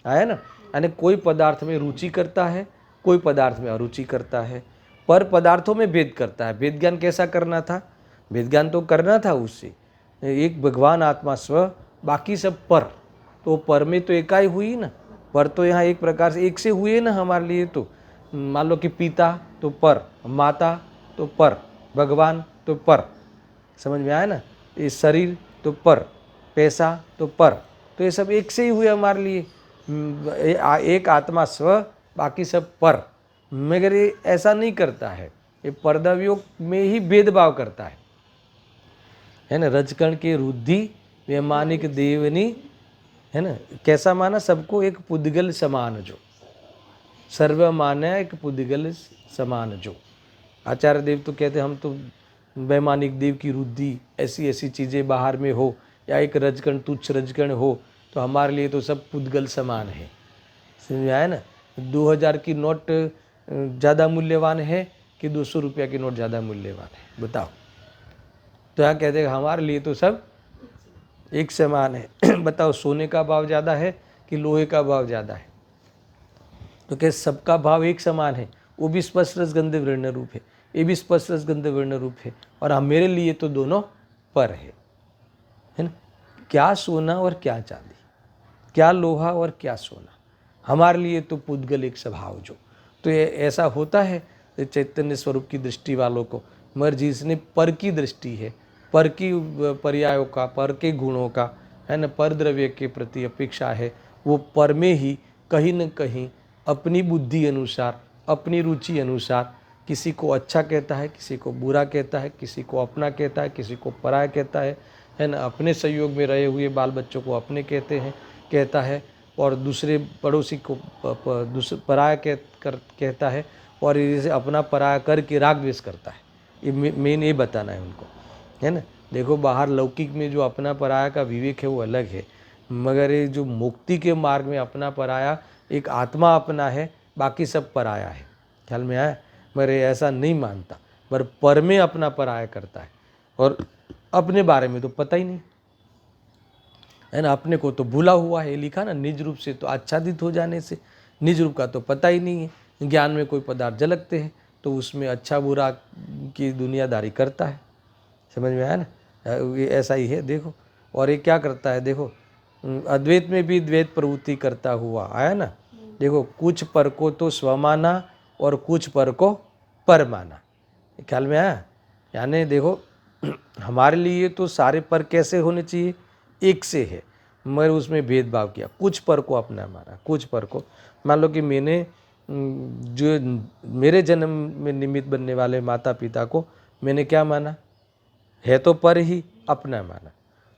आया ना, यानी कोई पदार्थ में रुचि करता है, कोई पदार्थ में अरुचि करता है, पर पदार्थों में भेद करता है। भेद ज्ञान कैसा करना था? भेद ज्ञान तो करना था उससे, एक भगवान आत्मा स्व, बाकी सब पर, तो पर में तो एकाई हुई ना। पर तो यहाँ एक प्रकार से एक से हुए ना हमारे लिए। तो मान लो कि पिता तो पर, माता तो पर, भगवान तो पर, समझ में आया ना। ये शरीर तो पर, पैसा तो पर, तो ये सब एक से ही हुए हमारे लिए। एक आत्मा स्व, बाकी सब पर। मगर ये ऐसा नहीं करता है, ये परद्रव्यों में ही भेदभाव करता है ना। रजकण के रुद्धि वैमानिक देवनी, है ना, कैसा माना? सबको एक पुद्गल समान जो, सर्व माना एक पुद्गल समान जो। आचार्य देव तो कहते हम तो वैमानिक देव की रुद्धि, ऐसी ऐसी चीज़ें बाहर में हो, या एक रजकण तुच्छ रजकण हो, तो हमारे लिए तो सब पुद्गल समान है। समझ में आया ना। 2000 की नोट ज़्यादा मूल्यवान है कि 200 रुपया की नोट ज़्यादा मूल्यवान है, बताओ? तो यहाँ कहते हैं हमारे लिए तो सब एक समान है। बताओ, सोने का भाव ज़्यादा है कि लोहे का भाव ज़्यादा है? तो क्या सबका भाव एक समान है? वो भी स्पष्ट रस गंध वर्ण रूप है, ये भी स्पष्ट रस गंध वर्ण रूप है, और हम मेरे लिए तो दोनों पर है ना। क्या सोना और क्या चांदी, क्या लोहा और क्या सोना, हमारे लिए तो पुद्गल एक स्वभाव जो। तो ये ऐसा होता है चैतन्य स्वरूप की दृष्टि वालों को। मगर जिसने पर की दृष्टि है, पर की पर्यायों का, पर के गुणों का, है ना, पर द्रव्य के प्रति अपेक्षा है, वो पर में ही कहीं न कहीं अपनी बुद्धि अनुसार, अपनी रुचि अनुसार किसी को अच्छा कहता है, किसी को बुरा कहता है, किसी को अपना कहता है, किसी को पराया कहता है ना। अपने सहयोग में रहे हुए बाल बच्चों को अपने कहता है, और दूसरे पड़ोसी को दूसरे पराया कहता है, और इसे अपना पराया करके राग द्वेष करता है। ये मेन ये बताना है उनको, है ना। देखो, बाहर लौकिक में जो अपना पराया का विवेक है वो अलग है, मगर ये जो मुक्ति के मार्ग में अपना पराया, एक आत्मा अपना है, बाकी सब पराया है। ख्याल में आया? मगर ये ऐसा नहीं मानता, पर में अपना पराया करता है, और अपने बारे में तो पता ही नहीं, है ना। अपने को तो भूला हुआ है, लिखा ना, निज रूप से तो आच्छादित हो जाने से, निज रूप का तो पता ही नहीं है। ज्ञान में कोई पदार्थ झलकते हैं तो उसमें अच्छा बुरा की दुनियादारी करता है, समझ में आया ना। ये ऐसा ही है देखो। और ये क्या करता है देखो, अद्वैत में भी द्वैत प्रवृत्ति करता हुआ आया ना। देखो, कुछ पर को तो स्व माना और कुछ पर को पर माना, ख्याल में आया। यानी देखो हमारे लिए तो सारे पर कैसे होने चाहिए, एक से है, मगर उसमें भेदभाव किया, कुछ पर को अपना माना। कुछ पर को मान लो कि मैंने जो मेरे जन्म में निमित्त बनने वाले माता पिता को मैंने क्या माना, है तो पर ही, अपना माना।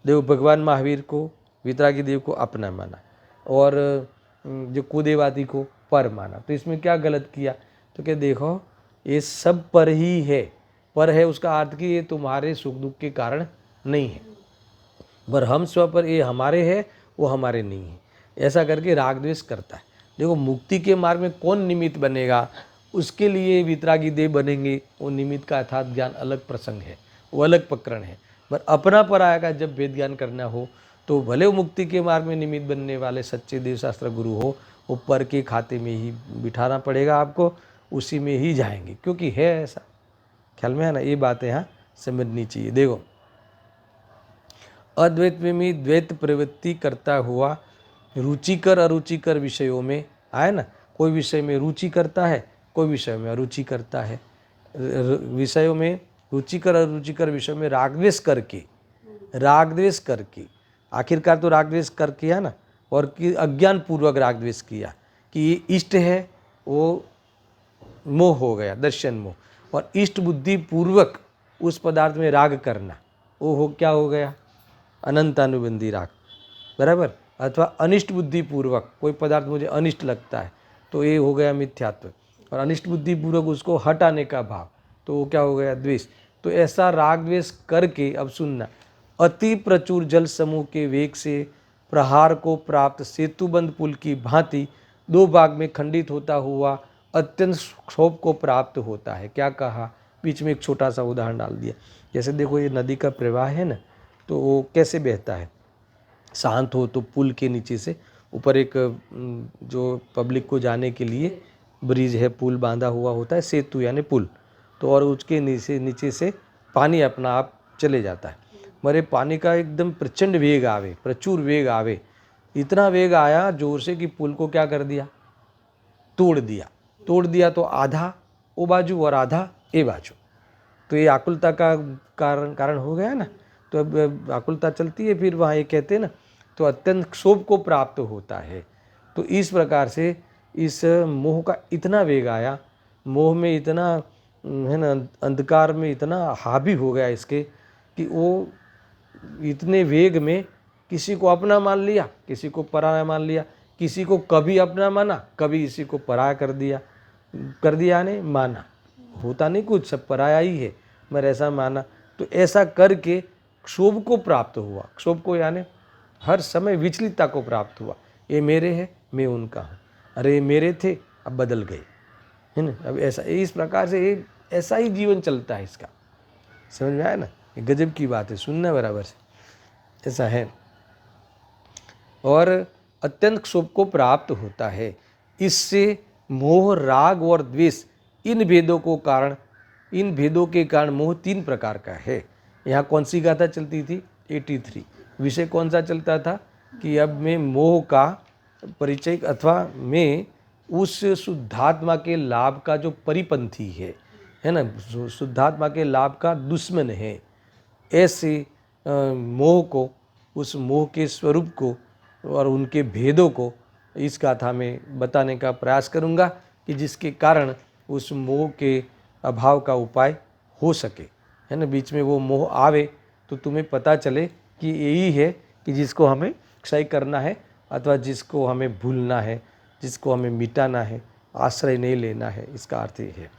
देखो भगवान महावीर को, वितरागी देव को अपना माना, और जो कुदेवादी को पर माना। तो इसमें क्या गलत किया, तो क्या देखो ये सब पर ही है। पर है उसका अर्थ कि ये तुम्हारे सुख दुख के कारण नहीं है, पर हम स्व पर ये हमारे है, वो हमारे नहीं है, ऐसा करके राग द्वेष करता है। देखो मुक्ति के मार्ग में कौन निमित्त बनेगा, उसके लिए वितरागी देव बनेंगे, वो निमित्त का अर्थात ज्ञान अलग प्रसंग है, वो अलग प्रकरण है। पर अपना पराया का जब वेद ज्ञान करना हो तो भले वो मुक्ति के मार्ग में निमित्त बनने वाले सच्चे देवशास्त्र गुरु हो, वो पर के खाते में ही बिठाना पड़ेगा आपको, उसी में ही जाएंगे, क्योंकि है ऐसा। ख्याल में है ना, ये बातें यहाँ समझनी चाहिए। देखो अद्वैत में भी द्वैत प्रवृत्ति करता हुआ रुचिकर अरुचिकर विषयों में आए ना, कोई विषय में रुचि करता है, कोई विषय में अरुचि करता है। विषयों में रुचिकर अरुचिकर विषयों में रागद्वेष करके आखिरकार तो रागद्वेष कर किया ना, और कि अज्ञान पूर्वक रागद्वेष किया कि ये इष्ट है, वो मोह हो गया, दर्शन मोह। और इष्ट बुद्धि पूर्वक उस पदार्थ में राग करना, वो हो क्या हो गया, अनंतानुबंधी राग, बराबर। अथवा अनिष्ट बुद्धि पूर्वक कोई पदार्थ मुझे अनिष्ट लगता है, तो ये हो गया मिथ्यात्व। और अनिष्ट बुद्धि पूर्वक उसको हटाने का भाव, तो वो क्या हो गया, द्वेष। तो ऐसा राग द्वेष करके, अब सुनना, अति प्रचुर जल समूह के वेग से प्रहार को प्राप्त सेतुबंद पुल की भांति दो भाग में खंडित होता हुआ अत्यंत क्षोभ को प्राप्त होता है। क्या कहा, बीच में एक छोटा सा उदाहरण डाल दिया। जैसे देखो ये नदी का प्रवाह है ना, तो वो कैसे बहता है, शांत हो तो पुल के नीचे से ऊपर एक जो पब्लिक को जाने के लिए ब्रिज है, पुल बांधा हुआ होता है, सेतु यानी पुल, तो और उसके नीचे से पानी अपना आप चले जाता है। मरे पानी का एकदम प्रचंड वेग आवे, प्रचुर वेग आवे, इतना वेग आया जोर से कि पुल को क्या कर दिया, तोड़ दिया। तो आधा ओ बाजू और आधा ए बाजू, तो ये आकुलता का कारण हो गया ना। तो अब आकुलता चलती है, फिर वहाँ ये कहते हैं ना, तो अत्यंत क्षोभ को प्राप्त होता है। तो इस प्रकार से इस मोह का इतना वेग आया, मोह में इतना है ना, अंधकार में इतना हावी हो गया इसके, कि वो इतने वेग में किसी को अपना मान लिया, किसी को पराया मान लिया, किसी को कभी अपना माना, कभी इसी को पराया कर दिया ने माना, होता नहीं कुछ, सब पराया ही है, मगर ऐसा माना। तो ऐसा करके क्षोभ को प्राप्त हुआ, क्षोभ को यानी हर समय विचलितता को प्राप्त हुआ। ये मेरे है, मैं उनका हूँ, अरे ये मेरे थे अब बदल गए, है ना। अब ऐसा, इस प्रकार से ऐसा ही जीवन चलता है इसका, समझ में आया ना। ये गजब की बात है, सुनना बराबर से, ऐसा है। और अत्यंत क्षोभ को प्राप्त होता है। इससे मोह, राग और द्वेष, इन भेदों के कारण मोह तीन प्रकार का है। यहाँ कौन सी गाथा चलती थी, 83। विषय कौन सा चलता था कि अब मैं मोह का परिचय, अथवा मैं उस शुद्धात्मा के लाभ का जो परिपंथी है ना, शुद्धात्मा के लाभ का दुश्मन है, ऐसे मोह को, उस मोह के स्वरूप को और उनके भेदों को इस गाथा में बताने का प्रयास करूंगा, कि जिसके कारण उस मोह के अभाव का उपाय हो सके, है ना। बीच में वो मोह आवे तो तुम्हें पता चले कि यही है कि जिसको हमें क्षय करना है, अथवा जिसको हमें भूलना है, जिसको हमें मिटाना है, आश्रय नहीं लेना है, इसका अर्थ ये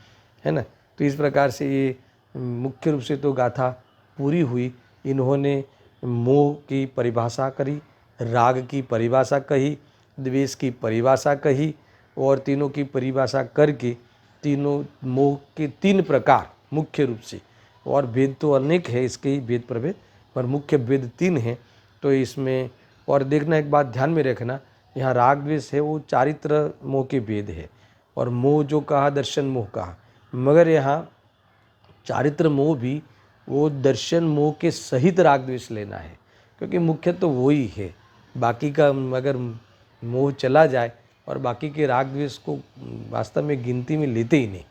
है ना। तो इस प्रकार से ये मुख्य रूप से तो गाथा पूरी हुई। इन्होंने मोह की परिभाषा करी, राग की परिभाषा कही, द्वेष की परिभाषा कही, और तीनों की परिभाषा करके तीनों मोह के तीन प्रकार मुख्य रूप से, और भेद तो अनेक है इसके ही भेद प्रभेद, पर मुख्य भेद तीन हैं। तो इसमें और देखना, एक बात ध्यान में रखना, यहाँ राग द्वेष है वो चारित्र मोह के भेद है, और मोह जो कहा दर्शन मोह कहा, मगर यहाँ चारित्र मोह भी वो दर्शन मोह के सहित राग द्वेष लेना है, क्योंकि मुख्य तो वो ही है। बाकी का अगर मोह चला जाए और बाकी के राग द्वेष को वास्तव में गिनती में लेते ही नहीं।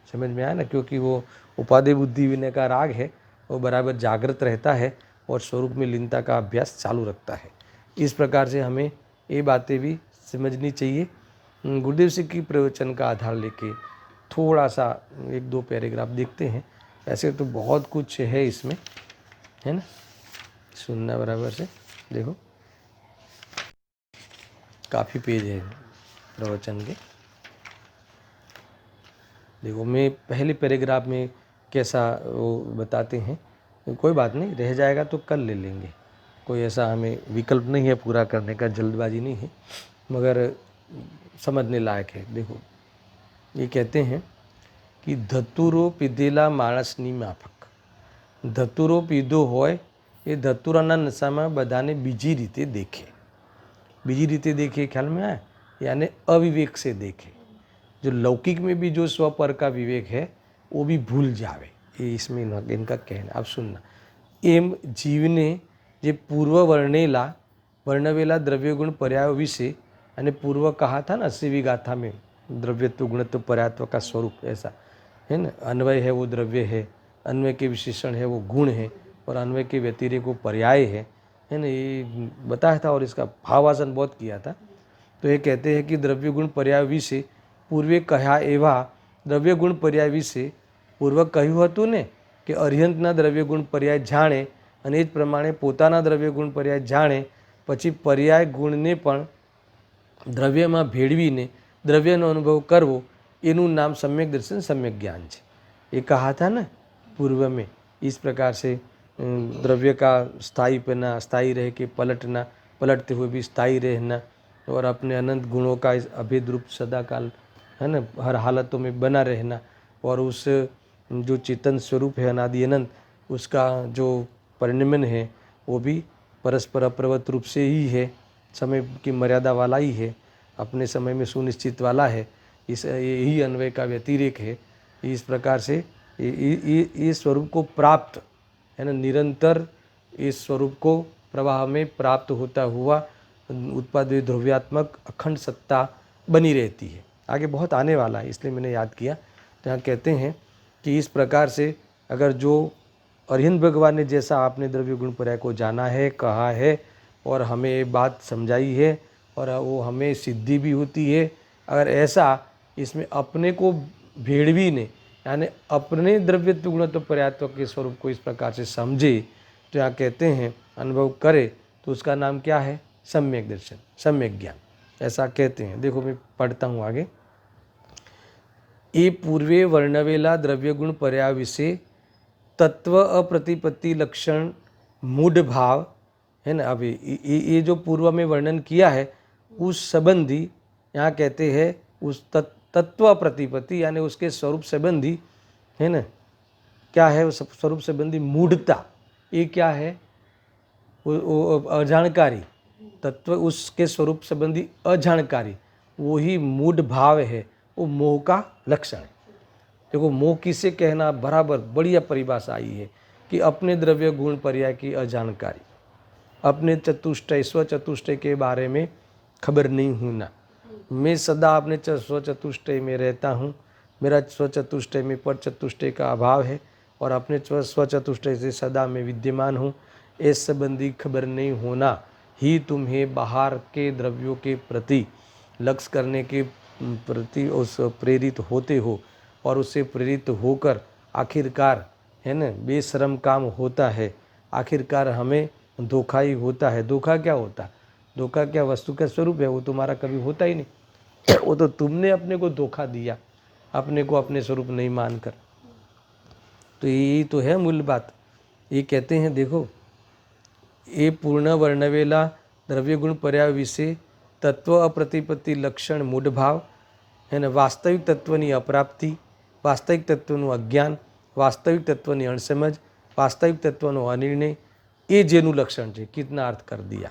समझ में आया ना, क्योंकि वो उपाधि बुद्धि विनय का राग है, वो बराबर जागृत रहता है और स्वरूप में लीनता का अभ्यास चालू रखता है। इस प्रकार से हमें ये बातें भी समझनी चाहिए। गुरुदेव सिंह की प्रवचन का आधार लेके थोड़ा सा 1-2 पैराग्राफ देखते हैं। ऐसे तो बहुत कुछ है इसमें, है ना, सुनना बराबर से। देखो काफ़ी पेज है प्रवचन के। देखो मैं पहले पैराग्राफ में कैसा वो बताते हैं, कोई बात नहीं, रह जाएगा तो कल ले लेंगे, कोई ऐसा हमें विकल्प नहीं है पूरा करने का, जल्दबाजी नहीं है, मगर समझने लायक है। देखो ये कहते हैं कि ધતુરો પીધેલા માણસની માફક। ધતુરો પીધો હોય એ ધતુરાના નશામાં બધાને બીજી રીતે દેખે। બીજી રીતે देखे, ख्याल में आया, यानी अविवेक से देखे। जो लौकिक में भी जो स्वपर का विवेक है वो भी भूल जावे, ये इसमें इनका कहना। आप सुनना, एम जीवने जे पूर्व वर्णवेला द्रव्यगुण पर्यायो विषे, અને पूर्व कहा था ना 80वीं गाथा में, द्रव्यत्व गुणत्व पर्यात्व का स्वरूप ऐसा है ना। अन्वय है वो द्रव्य है, अन्वय के विशेषण है वो गुण है, और अन्वय के व्यतिरेक वो पर्याय है ना, ये बताया था और इसका भावासन बहुत किया था। तो ये कहते हैं कि द्रव्य गुण पर्याय विषे पूर्वे कहा एवा द्रव्य गुण पर्याय विषे पूर्व કહ્યું હતું ને કે અર્યંતના દ્રવ્ય ગુણ પર્યાય જાણે અને એ જ પ્રમાણે પોતાના દ્રવ્ય ગુણ પર્યાય જાણે, પછી પર્યાય ગુણને પણ દ્રવ્યમાં ભેળવીને દ્રવ્યનો અનુભવ કરવો, એનું નામ सम्यक दर्शन सम्यक ज्ञान है। ये कहा था ना पूर्व में। इस प्रकार से द्रव्य का स्थायीपना, स्थायी रह के पलटना, पलटते हुए भी स्थायी रहना, और अपने अनंत गुणों का इस अभेद रूप सदा काल है ना हर हालतों में बना रहना, और उस जो चेतन स्वरूप है अनादि अनंत, उसका जो परिणमन है वो भी परस्पर अप्रवत रूप से ही है, समय की मर्यादा वाला ही है, अपने समय में सुनिश्चित वाला है। इस यही अन्वय का व्यतिरेक है। इस प्रकार से ये स्वरूप को प्राप्त है ना, निरंतर इस स्वरूप को प्रवाह में प्राप्त होता हुआ उत्पादित ध्रुव्यात्मक अखंड सत्ता बनी रहती है। आगे बहुत आने वाला है, इसलिए मैंने याद किया। तो यहाँ कहते हैं कि इस प्रकार से अगर जो अरविंद भगवान ने जैसा आपने द्रव्य गुण पर्याय को जाना है, कहा है और हमें ये बात समझाई है, और वो हमें सिद्धि भी होती है, अगर ऐसा इसमें अपने को भेड़वी ने, यानी अपने द्रव्यत्व गुणत्व पर्यायत्व के स्वरूप को इस प्रकार से समझे, तो यहाँ कहते हैं अनुभव करे, तो उसका नाम क्या है? सम्यक दर्शन, सम्यक ज्ञान, ऐसा कहते हैं। देखो मैं पढ़ता हूँ आगे। ये पूर्वे वर्णवेला द्रव्य गुण पर्याय विषे तत्व अप्रतिपत्ति लक्षण मूढ़ भाव है ना। अभी ये जो पूर्व में वर्णन किया है उस संबंधी यहाँ कहते हैं उस तत्व प्रतिपत्ति, यानी उसके स्वरूप संबंधी है ना, क्या है उस स्वरूप संबंधी मूढ़ता। ये क्या है? वो अजाणकारी तत्व, उसके स्वरूप संबंधी अजाणकारी, वो ही मूढ़ भाव है, वो मोह का लक्षण है। देखो मोह किसे कहना, बराबर बढ़िया परिभाषा आई है कि अपने द्रव्य गुण पर्याय की अजाणकारी, अपने चतुष्टय स्व चतुष्टय के बारे में खबर नहीं होना। मैं सदा अपने स्व चतुष्टय में रहता हूँ, मेरा स्व चतुष्टय में पर चतुष्टय का अभाव है, और अपने स्व चतुष्टय से सदा मैं विद्यमान हूँ, इस संबंधी खबर नहीं होना ही तुम्हें बाहर के द्रव्यों के प्रति लक्ष्य करने के प्रति उस प्रेरित होते हो, और उससे प्रेरित होकर आखिरकार है ना बेशरम काम होता है। आखिरकार हमें धोखा ही होता है। धोखा क्या होता? धोखा क्या वस्तु का स्वरूप है, वो तुम्हारा कभी होता ही नहीं। वो तो तुमने अपने को धोखा दिया, अपने को अपने स्वरूप नहीं मानकर। तो यही तो है मूल बात। ये कहते हैं देखो, ये पूर्ण वर्णवेला द्रव्य गुण पर्याय विषे तत्व अप्रतिपत्ति लक्षण मूढ़ भाव है ने, वास्तविक तत्वनी अप्राप्ति, वास्तविक तत्वનું અજ્ઞાન, વાસ્તવિક તત્વની અણસમજ, વાસ્તવિક તત્વનો અનિર્ણય, એ જેનું લક્ષણ છે। कितना अर्थ कर दिया?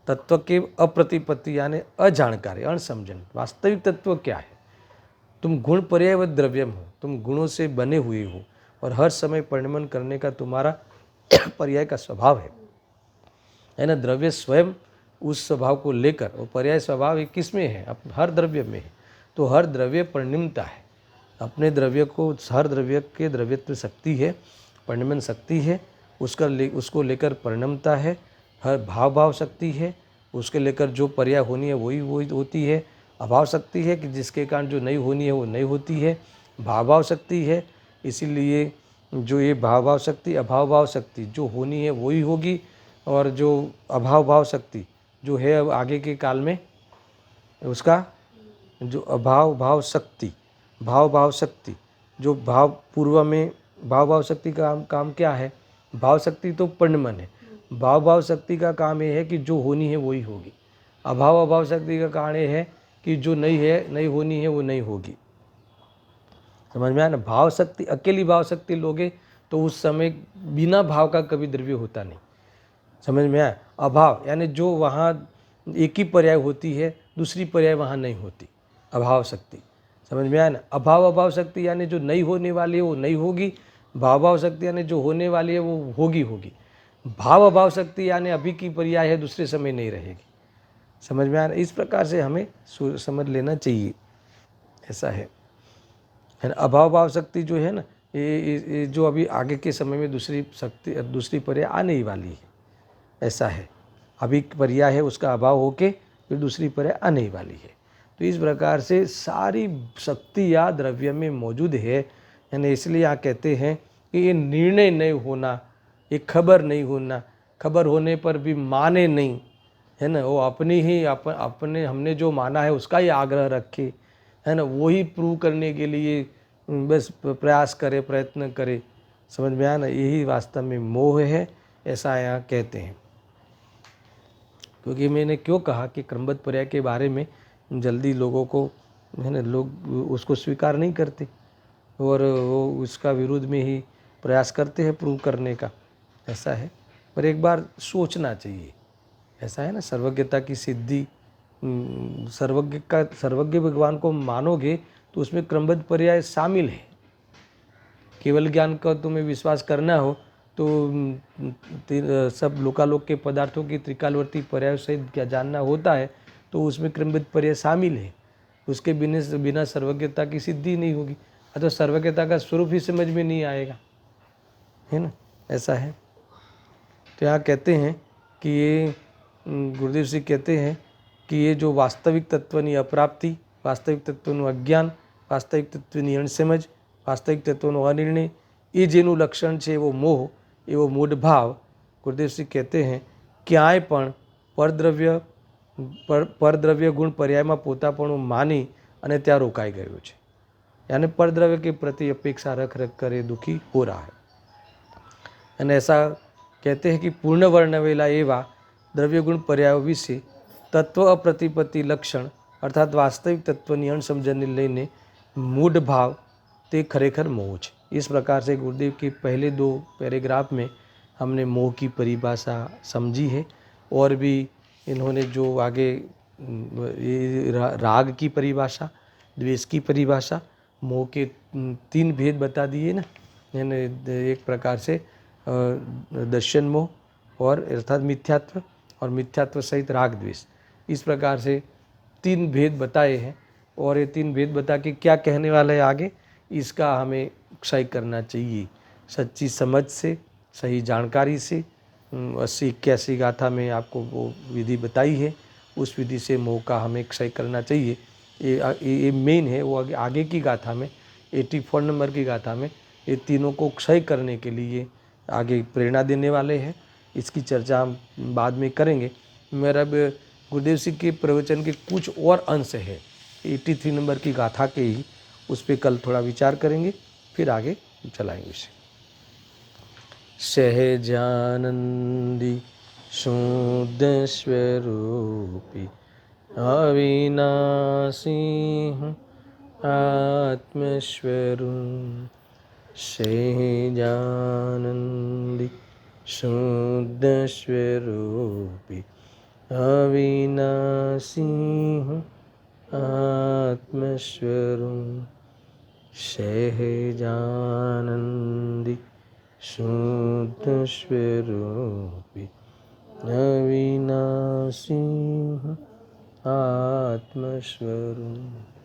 तत्व के अप्रतिपत्ति यानी अजाणकारी, अणसमझन। वास्तविक तत्व क्या है? तुम गुण पर्यायवत द्रव्यम हो, तुम गुणों से बने हुए हो, और हर समय परिणमन करने का तुम्हारा पर्याय का स्वभाव है ना। द्रव्य स्वयं उस स्वभाव को लेकर, और पर्याय स्वभाव ये किस में है? हर द्रव्य में है। तो हर द्रव्य परिणमता है अपने द्रव्य को, हर द्रव्य के द्रव्यत्व शक्ति है, परिणमन शक्ति है, उसको लेकर परिणमता है। हर भाव शक्ति है, उसके लेकर जो पर्याय होनी है वही होती है। अभाव शक्ति है कि जिसके कारण जो नहीं होनी है वो नहीं होती है। भाव शक्ति है, इसीलिए जो ये भाव शक्ति, अभाव शक्ति जो होनी है वही होगी, और जो अभाव शक्ति जो है अब आगे के काल में, उसका जो भाव शक्ति जो भाव पूर्व में, भाव शक्ति का काम क्या है? भाव शक्ति तो परिणमन है। भाव शक्ति का काम ये है कि जो होनी है वही होगी। अभाव शक्ति का कारण ये है कि जो नहीं होनी है वो नहीं होगी। समझ में आया ना? भाव शक्ति, अकेली भाव शक्ति लोगे तो उस समय बिना भाव का कभी द्रव्य होता नहीं। समझ में आया? अभाव यानी जो वहाँ एक ही पर्याय होती है, दूसरी पर्याय वहाँ नहीं होती, अभाव शक्ति। समझ में आया ना? अभाव शक्ति यानी जो नहीं होने वाली है वो नहीं होगी। भाव शक्ति यानी जो होने वाली है वो होगी। भाव शक्ति यानी अभी की पर्याय है, दूसरे समय नहीं रहेगी। समझ में आया ना? इस प्रकार से हमें समझ लेना चाहिए, ऐसा है ना। अभाव शक्ति जो है ना, ये जो अभी आगे के समय में दूसरी पर्याय आने ही वाली है, ऐसा है। अभी पर्याय है उसका अभाव होके फिर दूसरी पर्याय आने ही वाली है। तो इस प्रकार से सारी शक्ति या द्रव्य में मौजूद है, यानी इसलिए यहाँ कहते हैं कि ये निर्णय नहीं होना, ये खबर नहीं होना, खबर होने पर भी माने नहीं, है ना। वो अपने हमने जो माना है उसका ही आग्रह रखे, है ना, वही प्रूव करने के लिए बस प्रयास करे, प्रयत्न करे। समझ में आया ना? यही वास्तव में मोह है, ऐसा यहाँ कहते हैं। क्योंकि मैंने क्यों कहा कि क्रमबद्ध पर्याय के बारे में जल्दी लोगों को, है ना, लोग उसको स्वीकार नहीं करते और वो उसका विरोध में ही प्रयास करते हैं प्रूव करने का, ऐसा है। पर एक बार सोचना चाहिए, ऐसा है ना। सर्वज्ञता की सिद्धि, सर्वज्ञ भगवान को मानोगे तो उसमें क्रमबद्ध पर्याय शामिल है। केवल ज्ञान का तुम्हें विश्वास करना हो तो सब लोकालोक के पदार्थों की त्रिकालवर्ती पर्याय सहित क्या जानना होता है, तो उसमें क्रमबद्ध पर्याय शामिल है। उसके बिना सर्वज्ञता की सिद्धि नहीं होगी, अतः सर्वज्ञता का स्वरूप ही समझ में नहीं आएगा, है ना, ऐसा है। तो यहाँ कहते हैं कि ये गुरुदेव जी कहते हैं कि ये जो वास्तविक तत्वनी अप्राप्ति, वास्तविक तत्वનું અજ્ઞાન, વાસ્તવિક તત્વની અણસમજ, વાસ્તવિક તત્વનો અનિર્ણય, એ જેનું લક્ષણ છે એવો મોહ, એવો મૂઢ ભાવ, ગુરુદેવશ્રી કહેते हैं ક્યાંય પણ પરદ્રવ્ય ગુણ પર્યાયમાં પોતાપણું માની અને ત્યાં રોકાઈ ગયો છે, यानी परद्रव्य के प्रति अपेक्षा रख करे दुखी हो रहा है। અને ऐसा कहते हैं कि पूर्ण वर्णवेला एवा द्रव्य गुण पर्यायो विषे तत्व अप्रतिपत्ति लक्षण अर्थात वास्तविक तत्वની अणसमझने लઈને मूढ़ भाव ते खरेखर मोह है। इस प्रकार से गुरुदेव के पहले 2 पैराग्राफ में हमने मोह की परिभाषा समझी है, और भी इन्होंने जो आगे राग की परिभाषा, द्वेष की परिभाषा, मोह के 3 भेद बता दिए ना। एक प्रकार से दर्शन मोह और अर्थात मिथ्यात्व, और मिथ्यात्व सहित राग द्वेष, इस प्रकार से 3 भेद बताए हैं। और ये 3 भेद बता के क्या कहने वाले हैं आगे, इसका हमें क्षय करना चाहिए सच्ची समझ से, सही जानकारी से। 80-81 गाथा में आपको वो विधि बताई है, उस विधि से मोह का हमें क्षय करना चाहिए। ये मेन है। वो आगे की गाथा में 84 नंबर की गाथा में ये तीनों को क्षय करने के लिए आगे प्रेरणा देने वाले हैं। इसकी चर्चा हम बाद में करेंगे। मेरा गुरुदेव सिंह के प्रवचन के कुछ और अंश है 83 नंबर की गाथा के ही, उस पर कल थोड़ा विचार करेंगे, फिर आगे चलाएंगे इसे। सहजानंदी शुद्ध स्वरूपी अविनाशी आत्मस्वरूप, सहजानंदी शुद्ध स्वरूपी अविनाशी आत्मस्वरूप, સહેજાનંદી શુદ્ધ સ્વરૂપી અવિનાશી આત્મ સ્વરૂપ.